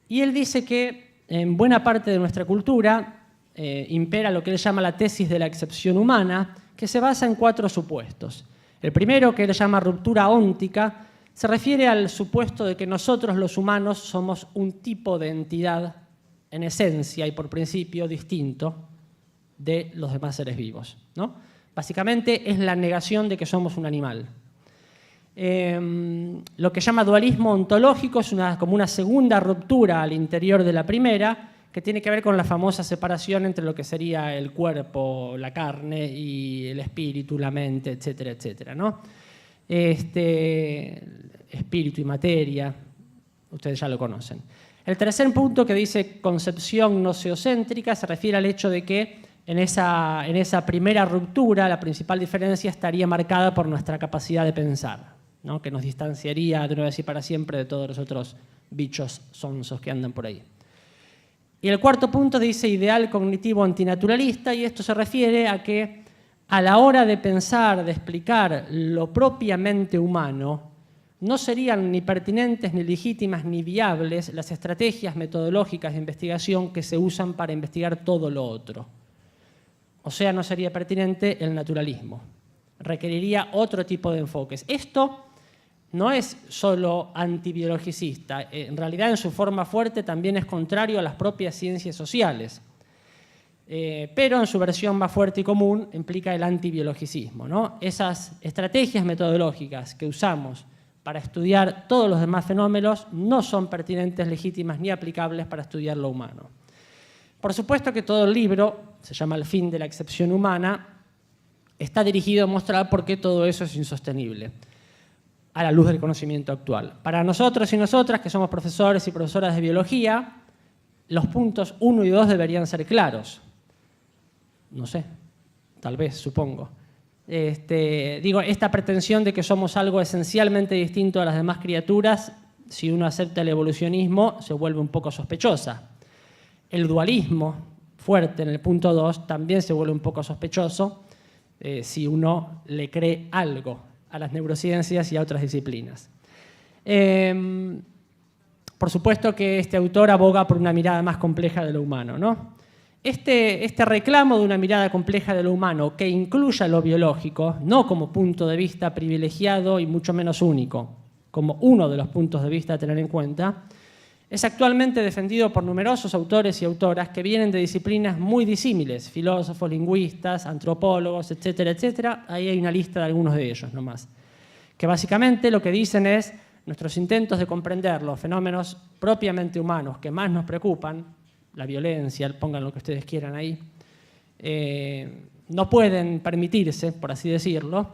y él dice que en buena parte de nuestra cultura impera lo que él llama la tesis de la excepción humana, que se basa en 4 supuestos. El primero, que él llama ruptura óntica, se refiere al supuesto de que nosotros los humanos somos un tipo de entidad en esencia y por principio distinto de los demás seres vivos, ¿no? Básicamente es la negación de que somos un animal. Lo que llama dualismo ontológico es como una segunda ruptura al interior de la primera, que tiene que ver con la famosa separación entre lo que sería el cuerpo, la carne, y el espíritu, la mente, etcétera, etcétera, ¿no? Espíritu y materia, ustedes ya lo conocen. El tercer punto, que dice concepción noceocéntrica, se refiere al hecho de que en esa primera ruptura la principal diferencia estaría marcada por nuestra capacidad de pensar, ¿no?, que nos distanciaría de una vez y para siempre de todos los otros bichos sonsos que andan por ahí. Y el cuarto punto dice ideal cognitivo antinaturalista, y esto se refiere a que a la hora de pensar, de explicar lo propiamente humano, no serían ni pertinentes, ni legítimas, ni viables las estrategias metodológicas de investigación que se usan para investigar todo lo otro. O sea, no sería pertinente el naturalismo. Requeriría otro tipo de enfoques. Esto no es solo antibiologicista, en realidad en su forma fuerte también es contrario a las propias ciencias sociales. Pero en su versión más fuerte y común implica el antibiologicismo, ¿no? Esas estrategias metodológicas que usamos para estudiar todos los demás fenómenos no son pertinentes, legítimas ni aplicables para estudiar lo humano. Por supuesto que todo el libro, se llama El fin de la excepción humana, está dirigido a mostrar por qué todo eso es insostenible a la luz del conocimiento actual. Para nosotros y nosotras, que somos profesores y profesoras de biología, los puntos 1 y 2 deberían ser claros. No sé, tal vez, supongo. Esta pretensión de que somos algo esencialmente distinto a las demás criaturas, si uno acepta el evolucionismo, se vuelve un poco sospechosa. El dualismo fuerte en el punto 2 también se vuelve un poco sospechoso si uno le cree algo a las neurociencias y a otras disciplinas. Por supuesto que este autor aboga por una mirada más compleja de lo humano, ¿no? Este reclamo de una mirada compleja de lo humano que incluya lo biológico, no como punto de vista privilegiado y mucho menos único, como uno de los puntos de vista a tener en cuenta, es actualmente defendido por numerosos autores y autoras que vienen de disciplinas muy disímiles, filósofos, lingüistas, antropólogos, etcétera, etcétera. Ahí hay una lista de algunos de ellos nomás. Que básicamente lo que dicen es nuestros intentos de comprender los fenómenos propiamente humanos que más nos preocupan, la violencia, pongan lo que ustedes quieran ahí, no pueden permitirse, por así decirlo,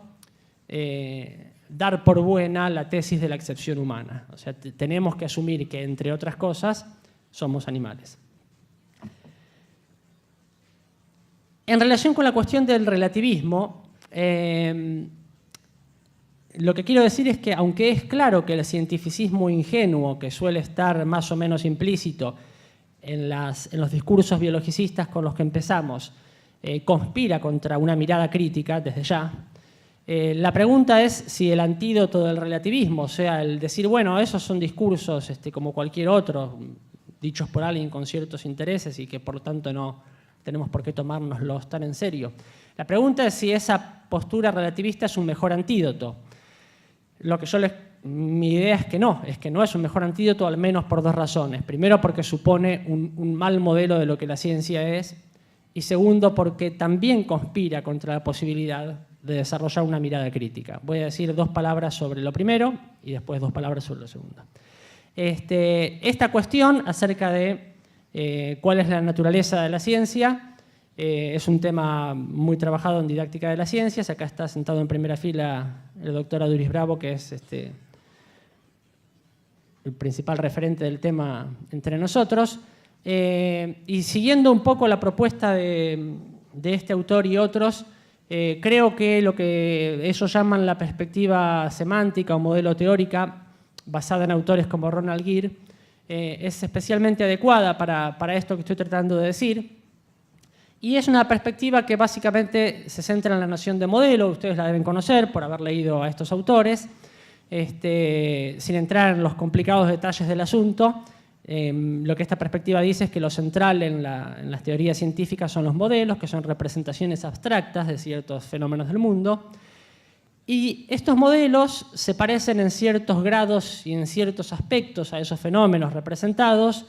dar por buena la tesis de la excepción humana. O sea, tenemos que asumir que, entre otras cosas, somos animales. En relación con la cuestión del relativismo, lo que quiero decir es que, aunque es claro que el cientificismo ingenuo, que suele estar más o menos implícito en los discursos biologicistas con los que empezamos, conspira contra una mirada crítica desde ya, la pregunta es si el antídoto del relativismo, o sea, el decir, bueno, esos son discursos como cualquier otro, dichos por alguien con ciertos intereses y que por lo tanto no tenemos por qué tomárnoslos tan en serio. La pregunta es si esa postura relativista es un mejor antídoto. Mi idea es que no es un mejor antídoto, al menos por dos razones. Primero, porque supone un mal modelo de lo que la ciencia es, y segundo, porque también conspira contra la posibilidad de desarrollar una mirada crítica. Voy a decir dos palabras sobre lo primero y después dos palabras sobre lo segundo. Esta cuestión acerca de cuál es la naturaleza de la ciencia es un tema muy trabajado en didáctica de las ciencias. Acá está sentado en primera fila el doctor Aduris Bravo, que es el principal referente del tema entre nosotros. Y siguiendo un poco la propuesta de este autor y otros, creo que lo que ellos llaman la perspectiva semántica o modelo teórica, basada en autores como Ronald Geer, es especialmente adecuada para esto que estoy tratando de decir. Y es una perspectiva que básicamente se centra en la noción de modelo. Ustedes la deben conocer por haber leído a estos autores. Sin entrar en los complicados detalles del asunto, lo que esta perspectiva dice es que lo central en las teorías científicas son los modelos, que son representaciones abstractas de ciertos fenómenos del mundo. Y estos modelos se parecen en ciertos grados y en ciertos aspectos a esos fenómenos representados,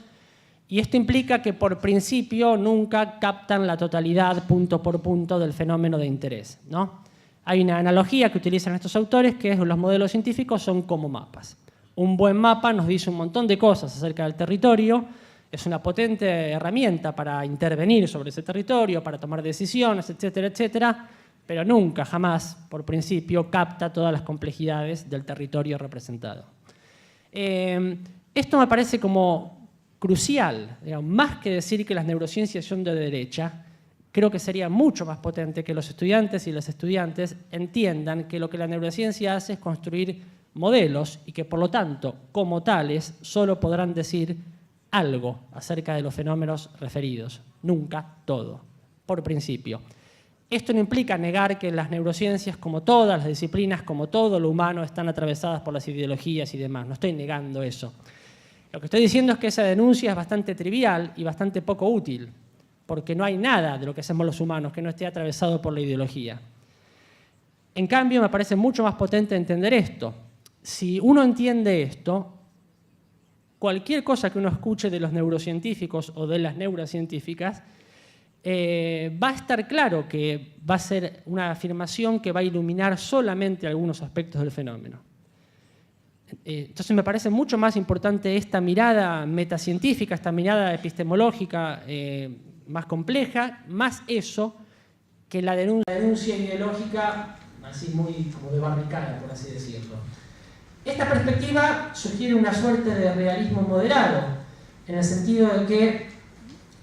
y esto implica que por principio nunca captan la totalidad punto por punto del fenómeno de interés, ¿no? Hay una analogía que utilizan estos autores, que es que los modelos científicos son como mapas. Un buen mapa nos dice un montón de cosas acerca del territorio, es una potente herramienta para intervenir sobre ese territorio, para tomar decisiones, etcétera, etcétera, pero nunca, jamás, por principio, capta todas las complejidades del territorio representado. Esto me parece como crucial, digamos, más que decir que las neurociencias son de derecha. Creo que sería mucho más potente que los estudiantes y las estudiantes entiendan que lo que la neurociencia hace es construir modelos y que, por lo tanto, como tales, solo podrán decir algo acerca de los fenómenos referidos, nunca todo, por principio. Esto no implica negar que las neurociencias, como todas las disciplinas, como todo lo humano, están atravesadas por las ideologías y demás. No estoy negando eso. Lo que estoy diciendo es que esa denuncia es bastante trivial y bastante poco útil, porque no hay nada de lo que hacemos los humanos que no esté atravesado por la ideología. En cambio, me parece mucho más potente entender esto. Si uno entiende esto, cualquier cosa que uno escuche de los neurocientíficos o de las neurocientíficas, va a estar claro que va a ser una afirmación que va a iluminar solamente algunos aspectos del fenómeno. Entonces me parece mucho más importante esta mirada metacientífica, esta mirada epistemológica más compleja, más eso, que la denuncia ideológica así muy como de barricada, por así decirlo. Esta perspectiva sugiere una suerte de realismo moderado, en el sentido de que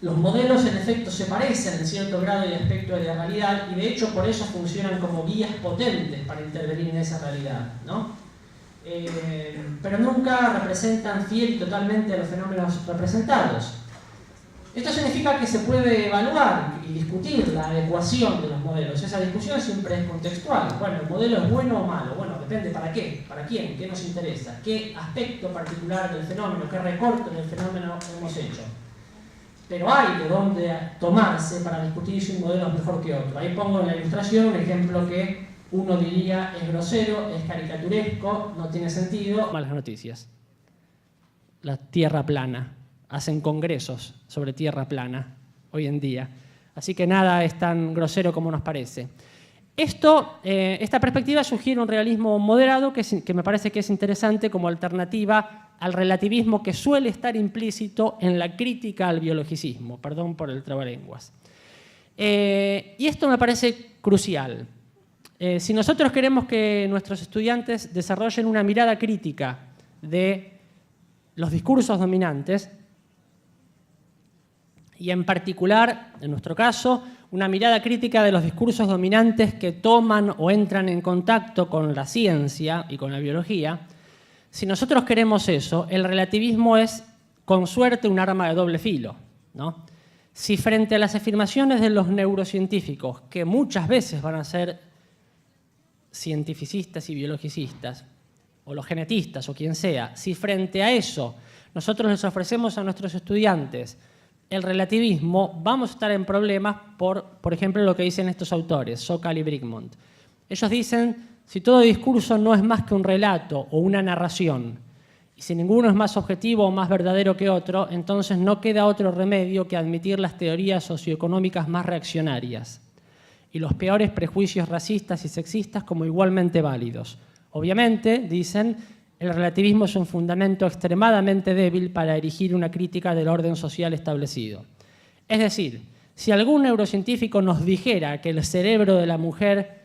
los modelos en efecto se parecen en cierto grado y aspecto de la realidad, y de hecho por eso funcionan como guías potentes para intervenir en esa realidad, ¿no? Pero nunca representan fiel y totalmente a los fenómenos representados. Esto significa que se puede evaluar y discutir la adecuación de los modelos. Esa discusión siempre es contextual. Bueno, ¿el modelo es bueno o malo? Bueno, depende para qué, para quién, qué nos interesa, qué aspecto particular del fenómeno, qué recorte del fenómeno hemos hecho. Pero hay de dónde tomarse para discutir si un modelo es mejor que otro. Ahí pongo en la ilustración un ejemplo que uno diría es grosero, es caricaturesco, no tiene sentido. Malas noticias. La tierra plana. Hacen congresos sobre tierra plana hoy en día. Así que nada es tan grosero como nos parece. Esta perspectiva sugiere un realismo moderado que me parece que es interesante como alternativa al relativismo que suele estar implícito en la crítica al biologicismo. Perdón por el trabalenguas. Y esto me parece crucial. Si nosotros queremos que nuestros estudiantes desarrollen una mirada crítica de los discursos dominantes, y en particular, en nuestro caso, una mirada crítica de los discursos dominantes que toman o entran en contacto con la ciencia y con la biología. Si nosotros queremos eso, el relativismo es, con suerte, un arma de doble filo, ¿no? Si frente a las afirmaciones de los neurocientíficos, que muchas veces van a ser cientificistas y biologicistas, o los genetistas, o quien sea, si frente a eso nosotros les ofrecemos a nuestros estudiantes el relativismo, vamos a estar en problemas por ejemplo, lo que dicen estos autores, Sokal y Brigmont. Ellos dicen, si todo discurso no es más que un relato o una narración, y si ninguno es más objetivo o más verdadero que otro, entonces no queda otro remedio que admitir las teorías socioeconómicas más reaccionarias y los peores prejuicios racistas y sexistas como igualmente válidos. Obviamente, dicen, el relativismo es un fundamento extremadamente débil para erigir una crítica del orden social establecido. Es decir, si algún neurocientífico nos dijera que el cerebro de la mujer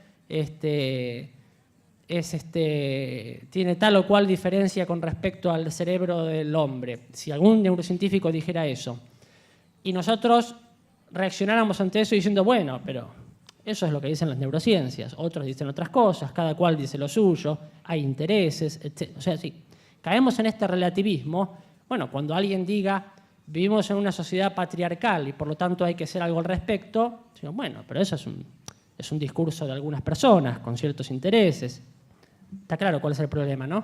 tiene tal o cual diferencia con respecto al cerebro del hombre, si algún neurocientífico dijera eso, y nosotros reaccionáramos ante eso diciendo, bueno, pero eso es lo que dicen las neurociencias, otros dicen otras cosas, cada cual dice lo suyo, hay intereses, etc. O sea, sí, caemos en este relativismo. Bueno, cuando alguien diga, vivimos en una sociedad patriarcal y por lo tanto hay que hacer algo al respecto, decimos, bueno, pero eso es un discurso de algunas personas con ciertos intereses. Está claro cuál es el problema, ¿no?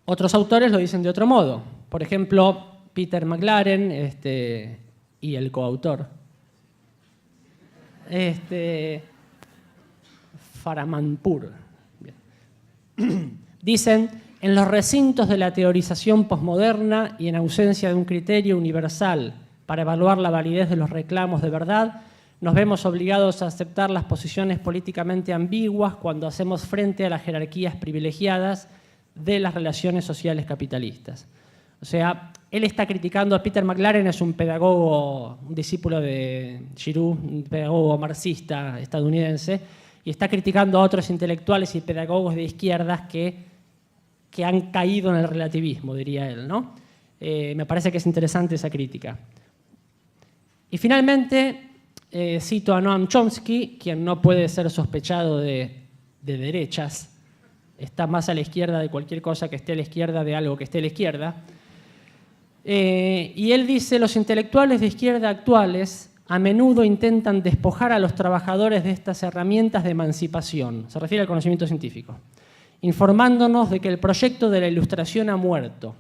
Otros autores lo dicen de otro modo. Por ejemplo, Peter McLaren y el coautor, Faramanpur. Dicen, en los recintos de la teorización posmoderna y en ausencia de un criterio universal para evaluar la validez de los reclamos de verdad, nos vemos obligados a aceptar las posiciones políticamente ambiguas cuando hacemos frente a las jerarquías privilegiadas de las relaciones sociales capitalistas. O sea, él está criticando a Peter McLaren, es un pedagogo, un discípulo de Giroux, un pedagogo marxista estadounidense, y está criticando a otros intelectuales y pedagogos de izquierdas que han caído en el relativismo, diría él, ¿no? Me parece que es interesante esa crítica. Y finalmente, cito a Noam Chomsky, quien no puede ser sospechado de derechas, está más a la izquierda de cualquier cosa que esté a la izquierda de algo que esté a la izquierda. Y él dice, los intelectuales de izquierda actuales a menudo intentan despojar a los trabajadores de estas herramientas de emancipación, se refiere al conocimiento científico, informándonos de que el proyecto de la ilustración ha muerto,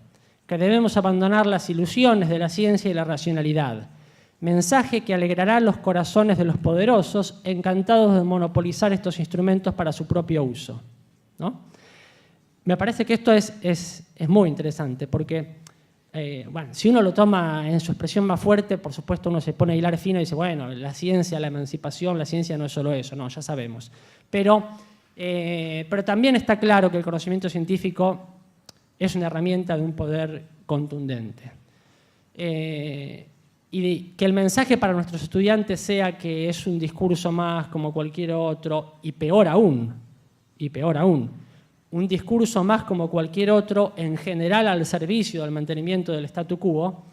que debemos abandonar las ilusiones de la ciencia y la racionalidad, mensaje que alegrará los corazones de los poderosos encantados de monopolizar estos instrumentos para su propio uso, ¿no? Me parece que esto es muy interesante porque bueno, si uno lo toma en su expresión más fuerte, por supuesto uno se pone a hilar fino y dice, bueno, la ciencia, la emancipación, la ciencia no es solo eso, no, ya sabemos. Pero también está claro que el conocimiento científico es una herramienta de un poder contundente. Y que el mensaje para nuestros estudiantes sea que es un discurso más como cualquier otro, y peor aún, un discurso más como cualquier otro, en general al servicio del mantenimiento del statu quo,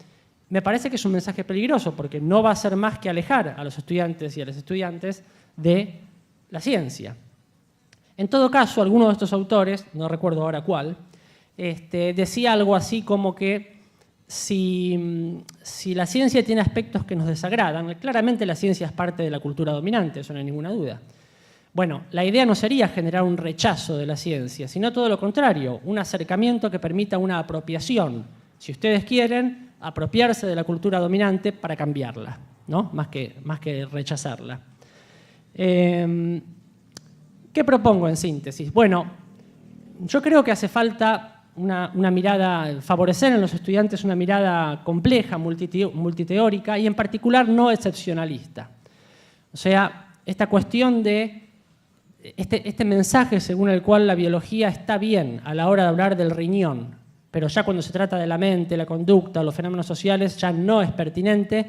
me parece que es un mensaje peligroso, porque no va a ser más que alejar a los estudiantes y a las estudiantes de la ciencia. En todo caso, alguno de estos autores, no recuerdo ahora cuál, decía algo así como que si la ciencia tiene aspectos que nos desagradan, claramente la ciencia es parte de la cultura dominante, eso no hay ninguna duda. Bueno, la idea no sería generar un rechazo de la ciencia, sino todo lo contrario, un acercamiento que permita una apropiación. Si ustedes quieren, apropiarse de la cultura dominante para cambiarla, ¿no? Más que rechazarla. ¿Qué propongo en síntesis? Bueno, yo creo que hace falta una mirada, favorecer en los estudiantes una mirada compleja, multiteórica y en particular no excepcionalista. O sea, esta cuestión de este mensaje según el cual la biología está bien a la hora de hablar del riñón, pero ya cuando se trata de la mente, la conducta o los fenómenos sociales ya no es pertinente,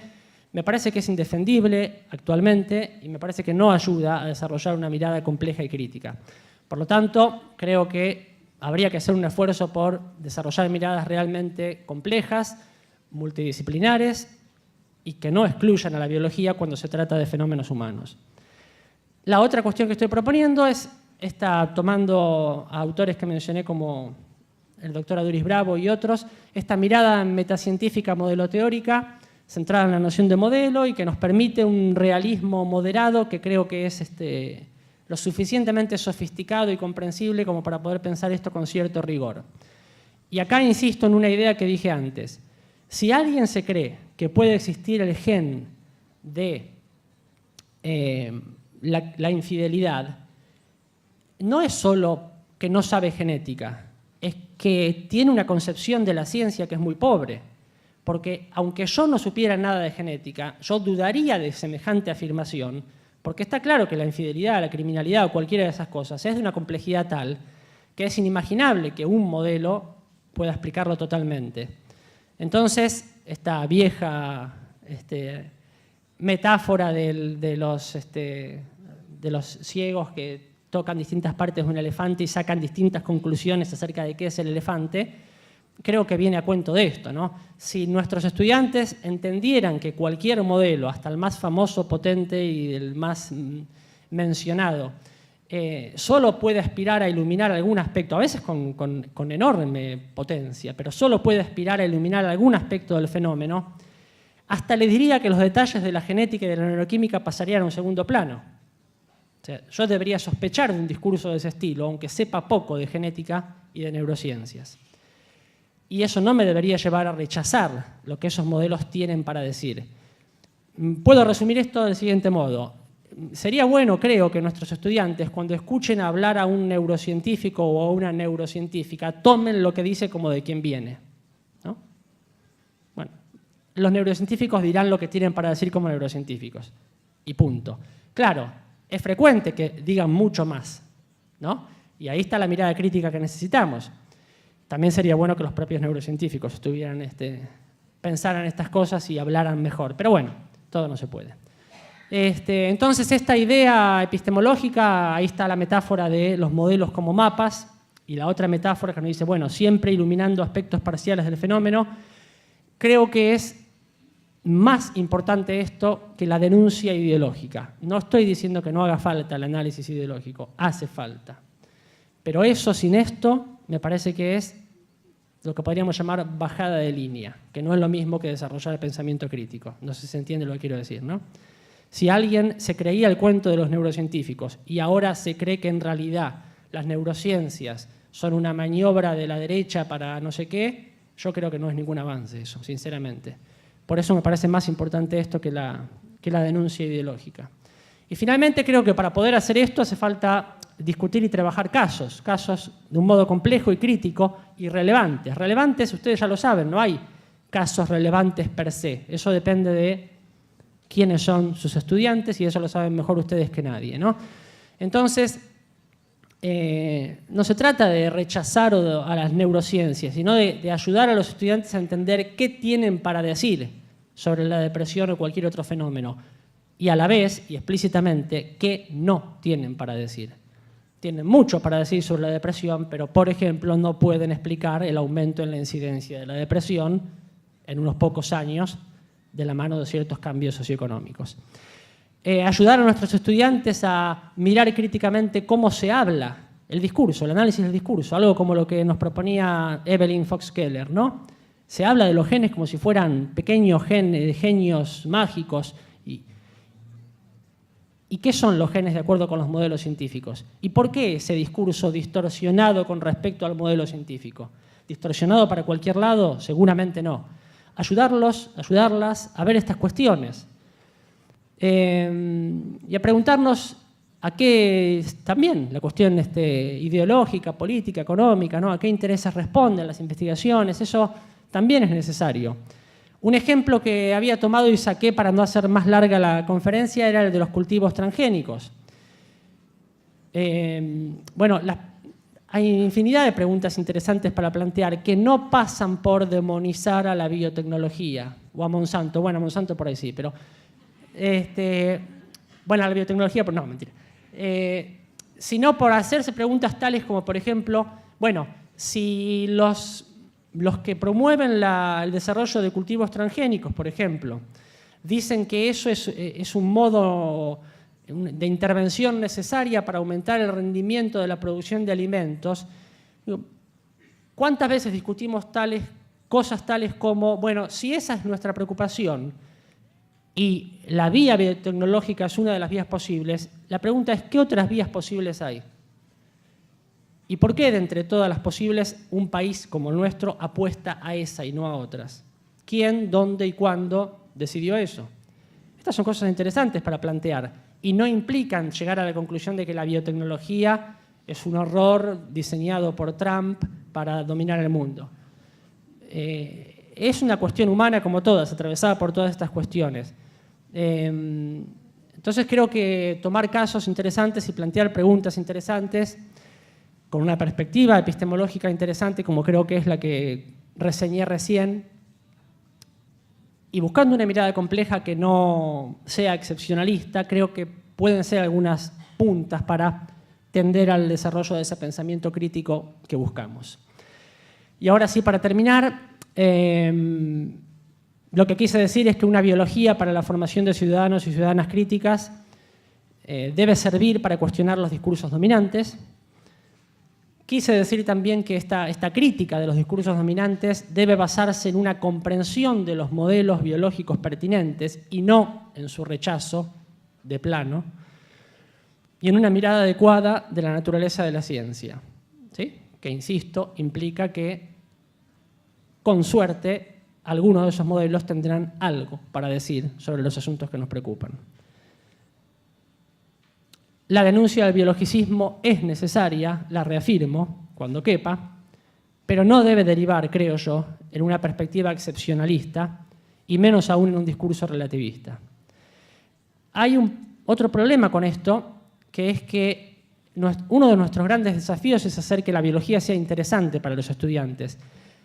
me parece que es indefendible actualmente y me parece que no ayuda a desarrollar una mirada compleja y crítica. Por lo tanto, creo que habría que hacer un esfuerzo por desarrollar miradas realmente complejas, multidisciplinares y que no excluyan a la biología cuando se trata de fenómenos humanos. La otra cuestión que estoy proponiendo es tomando a autores que mencioné como el doctor Aduris Bravo y otros, esta mirada metacientífica modelo-teórica centrada en la noción de modelo y que nos permite un realismo moderado que creo que es lo suficientemente sofisticado y comprensible como para poder pensar esto con cierto rigor. Y acá insisto en una idea que dije antes. Si alguien se cree que puede existir el gen de la infidelidad, no es solo que no sabe genética, es que tiene una concepción de la ciencia que es muy pobre. Porque aunque yo no supiera nada de genética, yo dudaría de semejante afirmación, porque está claro que la infidelidad, la criminalidad o cualquiera de esas cosas es de una complejidad tal que es inimaginable que un modelo pueda explicarlo totalmente. Entonces, esta vieja metáfora de los ciegos que tocan distintas partes de un elefante y sacan distintas conclusiones acerca de qué es el elefante, creo que viene a cuento de esto, ¿no? Si nuestros estudiantes entendieran que cualquier modelo, hasta el más famoso, potente y el más mencionado, solo puede aspirar a iluminar algún aspecto, a veces con enorme potencia, pero solo puede aspirar a iluminar algún aspecto del fenómeno, hasta le diría que los detalles de la genética y de la neuroquímica pasarían a un segundo plano. O sea, yo debería sospechar de un discurso de ese estilo, aunque sepa poco de genética y de neurociencias. Y eso no me debería llevar a rechazar lo que esos modelos tienen para decir. Puedo resumir esto del siguiente modo. Sería bueno, creo, que nuestros estudiantes, cuando escuchen hablar a un neurocientífico o a una neurocientífica, tomen lo que dice como de quién viene, ¿no? Bueno, los neurocientíficos dirán lo que tienen para decir como neurocientíficos. Y punto. Claro, es frecuente que digan mucho más, ¿no? Y ahí está la mirada crítica que necesitamos. También sería bueno que los propios neurocientíficos pensaran estas cosas y hablaran mejor. Pero bueno, todo no se puede. Entonces, esta idea epistemológica, ahí está la metáfora de los modelos como mapas, y la otra metáfora que nos dice, bueno, siempre iluminando aspectos parciales del fenómeno. Creo que es más importante esto que la denuncia ideológica. No estoy diciendo que no haga falta el análisis ideológico, hace falta. Pero eso, sin esto, me parece que es lo que podríamos llamar bajada de línea, que no es lo mismo que desarrollar el pensamiento crítico. No sé si se entiende lo que quiero decir, ¿no? Si alguien se creía el cuento de los neurocientíficos y ahora se cree que en realidad las neurociencias son una maniobra de la derecha para no sé qué, yo creo que no es ningún avance eso, sinceramente. Por eso me parece más importante esto que la denuncia ideológica. Y finalmente creo que para poder hacer esto hace falta discutir y trabajar casos de un modo complejo y crítico y relevantes. Relevantes, ustedes ya lo saben, no hay casos relevantes per se. Eso depende de quiénes son sus estudiantes y eso lo saben mejor ustedes que nadie, ¿no? Entonces, no se trata de rechazar a las neurociencias, sino de ayudar a los estudiantes a entender qué tienen para decir sobre la depresión o cualquier otro fenómeno y a la vez y explícitamente qué no tienen para decir. Tienen mucho para decir sobre la depresión, pero, por ejemplo, no pueden explicar el aumento en la incidencia de la depresión en unos pocos años de la mano de ciertos cambios socioeconómicos. Ayudar a nuestros estudiantes a mirar críticamente cómo se habla el discurso, el análisis del discurso, algo como lo que nos proponía Evelyn Fox-Keller, ¿no? Se habla de los genes como si fueran pequeños genios mágicos. ¿Y qué son los genes de acuerdo con los modelos científicos? ¿Y por qué ese discurso distorsionado con respecto al modelo científico? ¿Distorsionado para cualquier lado? Seguramente no. Ayudarlas a ver estas cuestiones. Y a preguntarnos a qué también la cuestión ideológica, política, económica, ¿no? A qué intereses responden las investigaciones, eso también es necesario. Un ejemplo que había tomado y saqué para no hacer más larga la conferencia era el de los cultivos transgénicos. Bueno, hay infinidad de preguntas interesantes para plantear que no pasan por demonizar a la biotecnología o a Monsanto. Bueno, a Monsanto por ahí sí, pero bueno, a la biotecnología, pero no, mentira. Sino por hacerse preguntas tales como, por ejemplo, bueno, si los que promueven el desarrollo de cultivos transgénicos, por ejemplo, dicen que eso es un modo de intervención necesaria para aumentar el rendimiento de la producción de alimentos. ¿Cuántas veces discutimos cosas tales como, bueno, si esa es nuestra preocupación y la vía biotecnológica es una de las vías posibles, la pregunta es, ¿qué otras vías posibles hay? ¿Y por qué de entre todas las posibles un país como el nuestro apuesta a esa y no a otras? ¿Quién, dónde y cuándo decidió eso? Estas son cosas interesantes para plantear y no implican llegar a la conclusión de que la biotecnología es un horror diseñado por Trump para dominar el mundo. Es una cuestión humana como todas, atravesada por todas estas cuestiones. Entonces creo que tomar casos interesantes y plantear preguntas interesantes con una perspectiva epistemológica interesante, como creo que es la que reseñé recién, y buscando una mirada compleja que no sea excepcionalista, creo que pueden ser algunas puntas para tender al desarrollo de ese pensamiento crítico que buscamos. Y ahora sí, para terminar, lo que quise decir es que una biología para la formación de ciudadanos y ciudadanas críticas debe servir para cuestionar los discursos dominantes. Quise decir también que esta crítica de los discursos dominantes debe basarse en una comprensión de los modelos biológicos pertinentes y no en su rechazo de plano, y en una mirada adecuada de la naturaleza de la ciencia, ¿sí? Que, insisto, implica que, con suerte, algunos de esos modelos tendrán algo para decir sobre los asuntos que nos preocupan. La denuncia del biologicismo es necesaria, la reafirmo, cuando quepa, pero no debe derivar, creo yo, en una perspectiva excepcionalista y menos aún en un discurso relativista. Hay otro problema con esto, que es que uno de nuestros grandes desafíos es hacer que la biología sea interesante para los estudiantes.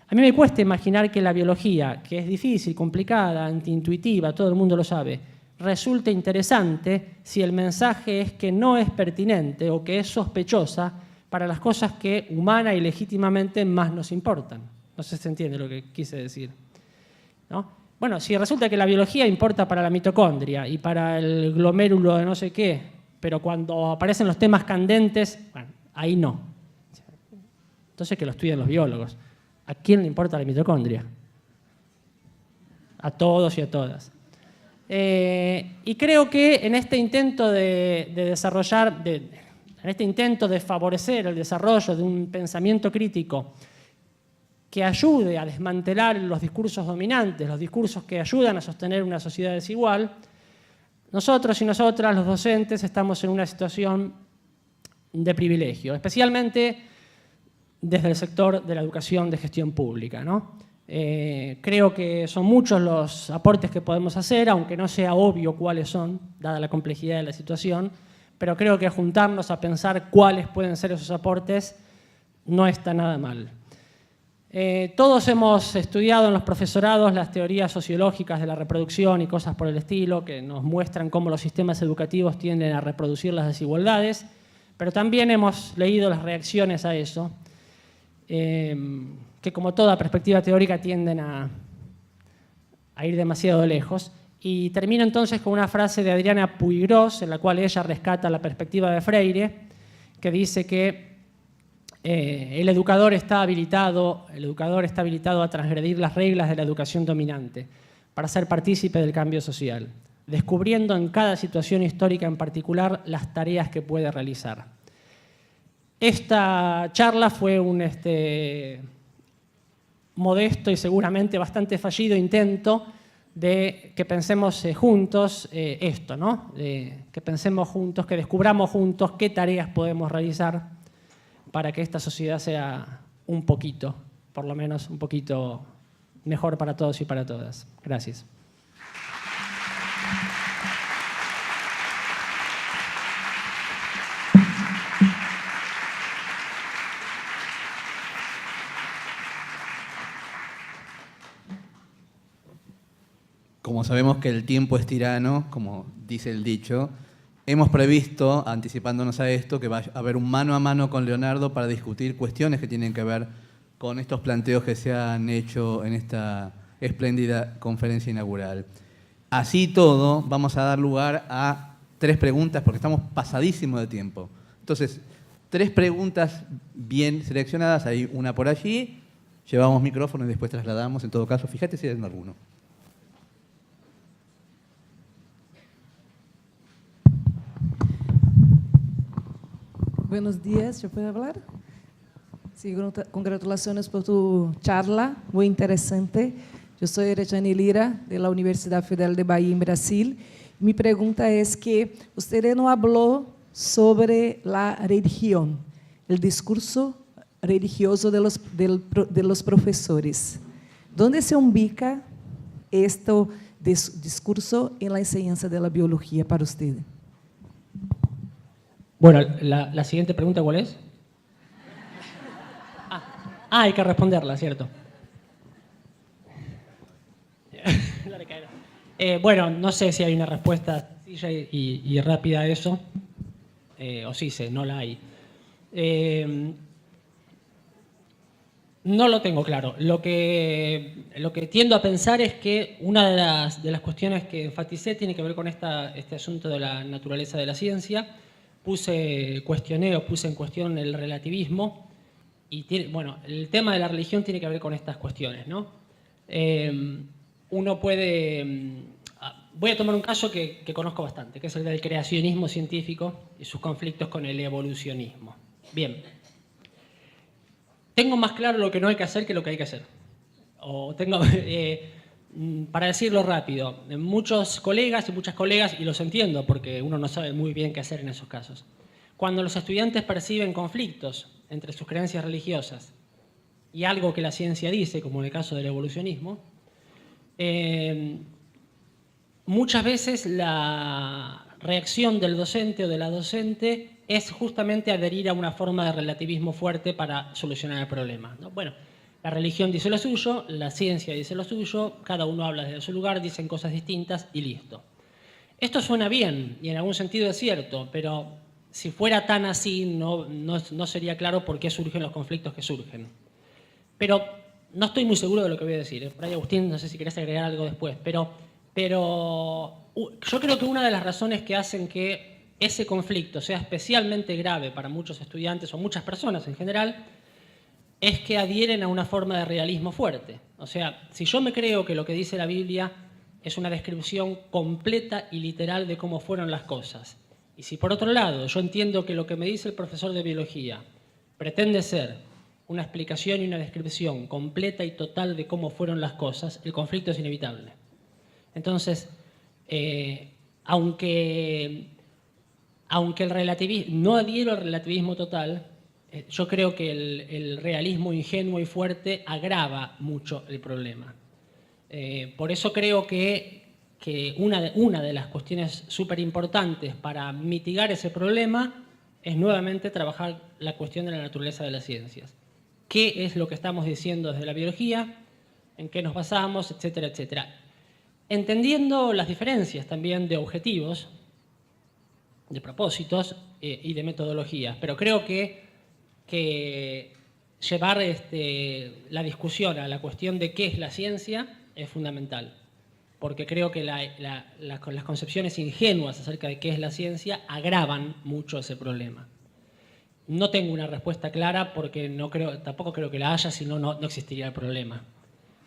A mí me cuesta imaginar que la biología, que es difícil, complicada, antiintuitiva, todo el mundo lo sabe, resulte interesante si el mensaje es que no es pertinente o que es sospechosa para las cosas que humana y legítimamente más nos importan. No sé si se entiende lo que quise decir, ¿no? Bueno, si resulta que la biología importa para la mitocondria y para el glomérulo de no sé qué, pero cuando aparecen los temas candentes, bueno, ahí no. Entonces que lo estudien los biólogos. ¿A quién le importa la mitocondria? A todos y a todas. Y creo que en este intento de favorecer el desarrollo de un pensamiento crítico que ayude a desmantelar los discursos dominantes, los discursos que ayudan a sostener una sociedad desigual, nosotros y nosotras, los docentes, estamos en una situación de privilegio, especialmente desde el sector de la educación de gestión pública, ¿no? Creo que son muchos los aportes que podemos hacer, aunque no sea obvio cuáles son, dada la complejidad de la situación, pero creo que juntarnos a pensar cuáles pueden ser esos aportes no está nada mal. Todos hemos estudiado en los profesorados las teorías sociológicas de la reproducción y cosas por el estilo, que nos muestran cómo los sistemas educativos tienden a reproducir las desigualdades, pero también hemos leído las reacciones a eso, que como toda perspectiva teórica tienden a ir demasiado lejos. Y termino entonces con una frase de Adriana Puiggrós, en la cual ella rescata la perspectiva de Freire, que dice que el educador está habilitado a transgredir las reglas de la educación dominante para ser partícipe del cambio social, descubriendo en cada situación histórica en particular las tareas que puede realizar. Esta charla fue un modesto y seguramente bastante fallido intento de que pensemos juntos esto, ¿no? Que pensemos juntos, que descubramos juntos qué tareas podemos realizar para que esta sociedad sea un poquito, por lo menos un poquito mejor para todos y para todas. Gracias. Como sabemos que el tiempo es tirano, como dice el dicho, hemos previsto, anticipándonos a esto, que va a haber un mano a mano con Leonardo para discutir cuestiones que tienen que ver con estos planteos que se han hecho en esta espléndida conferencia inaugural. así todo, vamos a dar lugar a 3 preguntas porque estamos pasadísimos de tiempo. Entonces, 3 preguntas bien seleccionadas, hay una por allí, llevamos micrófono y después trasladamos, en todo caso, fíjate si hay alguno. Buenos días, ¿yo puedo hablar? Sí, congratulaciones por tu charla, muy interesante. Yo soy Rejane Lira, de la Universidad Federal de Bahía, en Brasil. Mi pregunta es que usted no habló sobre la religión, el discurso religioso de los profesores. ¿Dónde se ubica este discurso en la enseñanza de la biología para usted? Bueno, la siguiente pregunta, ¿cuál es? Hay que responderla, ¿cierto? Bueno, no sé si hay una respuesta sencilla y rápida a eso, o sí sé, no la hay. No lo tengo claro. Lo que tiendo a pensar es que una de las cuestiones que enfaticé tiene que ver con este asunto de la naturaleza de la ciencia. Puse en cuestión el relativismo y bueno, el tema de la religión tiene que ver con estas cuestiones, ¿no? Uno puede... Voy a tomar un caso que conozco bastante, que es el del creacionismo científico y sus conflictos con el evolucionismo. Bien. Tengo más claro lo que no hay que hacer que lo que hay que hacer. Para decirlo rápido, muchos colegas y muchas colegas, y los entiendo porque uno no sabe muy bien qué hacer en esos casos, cuando los estudiantes perciben conflictos entre sus creencias religiosas y algo que la ciencia dice, como en el caso del evolucionismo, muchas veces la reacción del docente o de la docente es justamente adherir a una forma de relativismo fuerte para solucionar el problema, ¿no? Bueno, la religión dice lo suyo, la ciencia dice lo suyo, cada uno habla desde su lugar, dicen cosas distintas y listo. Esto suena bien y en algún sentido es cierto, pero si fuera tan así no sería claro por qué surgen los conflictos que surgen. Pero no estoy muy seguro de lo que voy a decir. Por ahí, Agustín, no sé si querés agregar algo después, pero yo creo que una de las razones que hacen que ese conflicto sea especialmente grave para muchos estudiantes o muchas personas en general es que adhieren a una forma de realismo fuerte. O sea, si yo me creo que lo que dice la Biblia es una descripción completa y literal de cómo fueron las cosas, y si por otro lado yo entiendo que lo que me dice el profesor de biología pretende ser una explicación y una descripción completa y total de cómo fueron las cosas, el conflicto es inevitable. Entonces, aunque el relativismo, no adhiero al relativismo total, yo creo que el realismo ingenuo y fuerte agrava mucho el problema. Por eso creo que una de las cuestiones súper importantes para mitigar ese problema es nuevamente trabajar la cuestión de la naturaleza de las ciencias. ¿Qué es lo que estamos diciendo desde la biología? ¿En qué nos basamos? Etcétera, etcétera. Entendiendo las diferencias también de objetivos, de propósitos y de metodologías. Pero creo que llevar la discusión a la cuestión de qué es la ciencia es fundamental. Porque creo que las concepciones ingenuas acerca de qué es la ciencia agravan mucho ese problema. No tengo una respuesta clara porque tampoco creo que la haya, si no existiría el problema.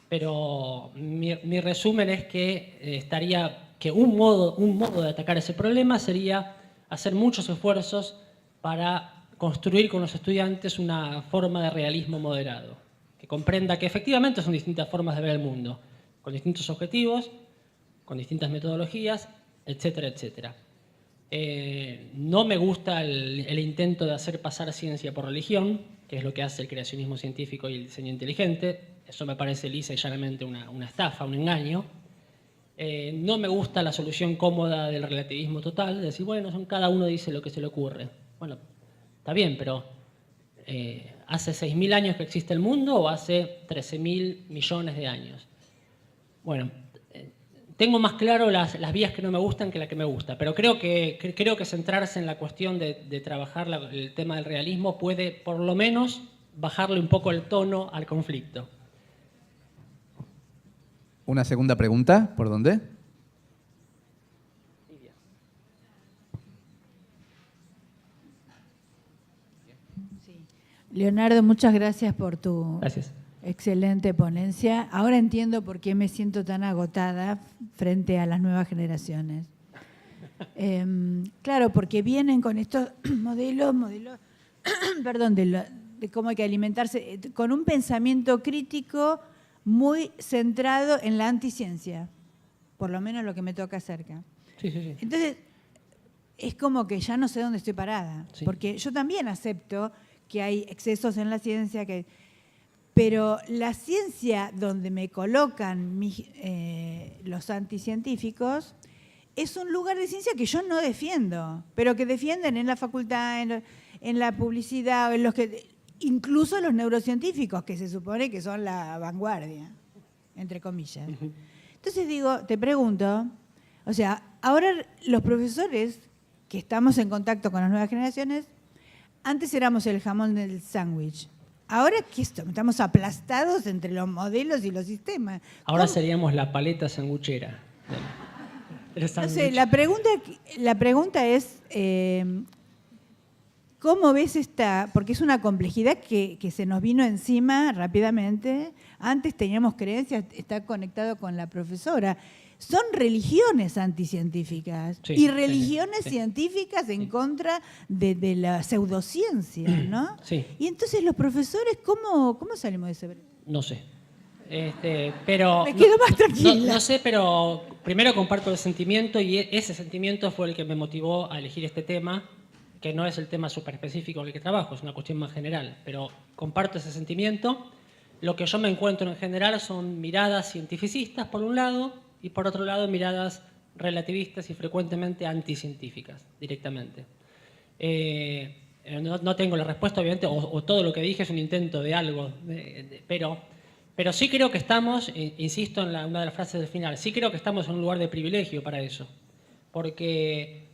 Pero mi resumen es que un modo de atacar ese problema sería hacer muchos esfuerzos para construir con los estudiantes una forma de realismo moderado, que comprenda que efectivamente son distintas formas de ver el mundo, con distintos objetivos, con distintas metodologías, etcétera, etcétera. No me gusta el intento de hacer pasar ciencia por religión, que es lo que hace el creacionismo científico y el diseño inteligente. Eso me parece lisa y llanamente una estafa, un engaño. No me gusta la solución cómoda del relativismo total, de decir, bueno, cada uno dice lo que se le ocurre. Bueno, está bien, pero ¿hace 6.000 años que existe el mundo o hace 13.000 millones de años? Bueno, tengo más claro las vías que no me gustan que la que me gusta, pero creo que centrarse en la cuestión de trabajar el tema del realismo puede, por lo menos, bajarle un poco el tono al conflicto. Una segunda pregunta, ¿por dónde? Leonardo, muchas gracias por tu Gracias. excelente ponencia. Ahora entiendo por qué me siento tan agotada frente a las nuevas generaciones. Claro, porque vienen con estos modelos perdón, de cómo hay que alimentarse, con un pensamiento crítico muy centrado en la anticiencia, por lo menos lo que me toca cerca. Sí, sí, sí. Entonces, es como que ya no sé dónde estoy parada, Sí. porque yo también acepto que hay excesos en la ciencia, pero la ciencia donde me colocan los anticientíficos es un lugar de ciencia que yo no defiendo, pero que defienden en la facultad, en la publicidad, incluso los neurocientíficos, que se supone que son la vanguardia, entre comillas. Entonces te pregunto, o sea, ahora los profesores que estamos en contacto con las nuevas generaciones, antes éramos el jamón del sándwich. Ahora, ¿qué estamos aplastados entre los modelos y los sistemas? Ahora seríamos la paleta sanguchera. Entonces, la pregunta es, ¿cómo ves esta? Porque es una complejidad que se nos vino encima rápidamente. Antes teníamos creencias, está conectado con la profesora. Son religiones anticientíficas y religiones científicas en contra de la pseudociencia, ¿no? Sí. Y entonces los profesores, ¿cómo salimos de ese? No sé. Pero Me quedo más tranquila. No sé, pero primero comparto el sentimiento y ese sentimiento fue el que me motivó a elegir este tema, que no es el tema súper específico en el que trabajo, es una cuestión más general, pero comparto ese sentimiento. Lo que yo me encuentro en general son miradas cientificistas por un lado y por otro lado miradas relativistas y frecuentemente anticientíficas directamente. No tengo la respuesta, obviamente, o todo lo que dije es un intento de algo, pero sí creo que estamos, insisto en una de las frases del final, sí creo que estamos en un lugar de privilegio para eso, porque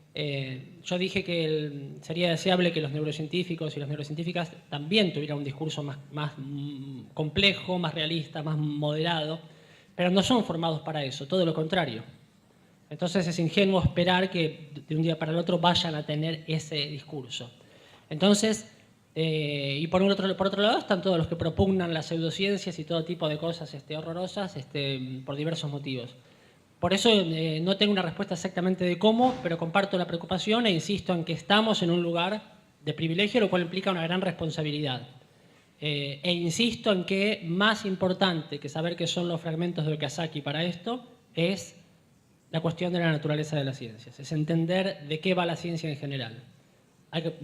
yo dije que sería deseable que los neurocientíficos y las neurocientíficas también tuvieran un discurso más complejo, más realista, más moderado, pero no son formados para eso, todo lo contrario. Entonces es ingenuo esperar que de un día para el otro vayan a tener ese discurso. Entonces, y por otro lado están todos los que propugnan las pseudociencias y todo tipo de cosas horrorosas por diversos motivos. Por eso no tengo una respuesta exactamente de cómo, pero comparto la preocupación e insisto en que estamos en un lugar de privilegio, lo cual implica una gran responsabilidad. E insisto en que más importante que saber qué son los fragmentos de Okazaki para esto es la cuestión de la naturaleza de las ciencias, es entender de qué va la ciencia en general.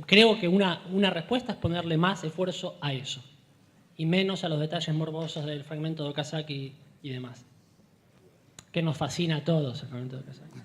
Creo que una respuesta es ponerle más esfuerzo a eso y menos a los detalles morbosos del fragmento de Okazaki y demás, que nos fascina a todos el fragmento de Okazaki.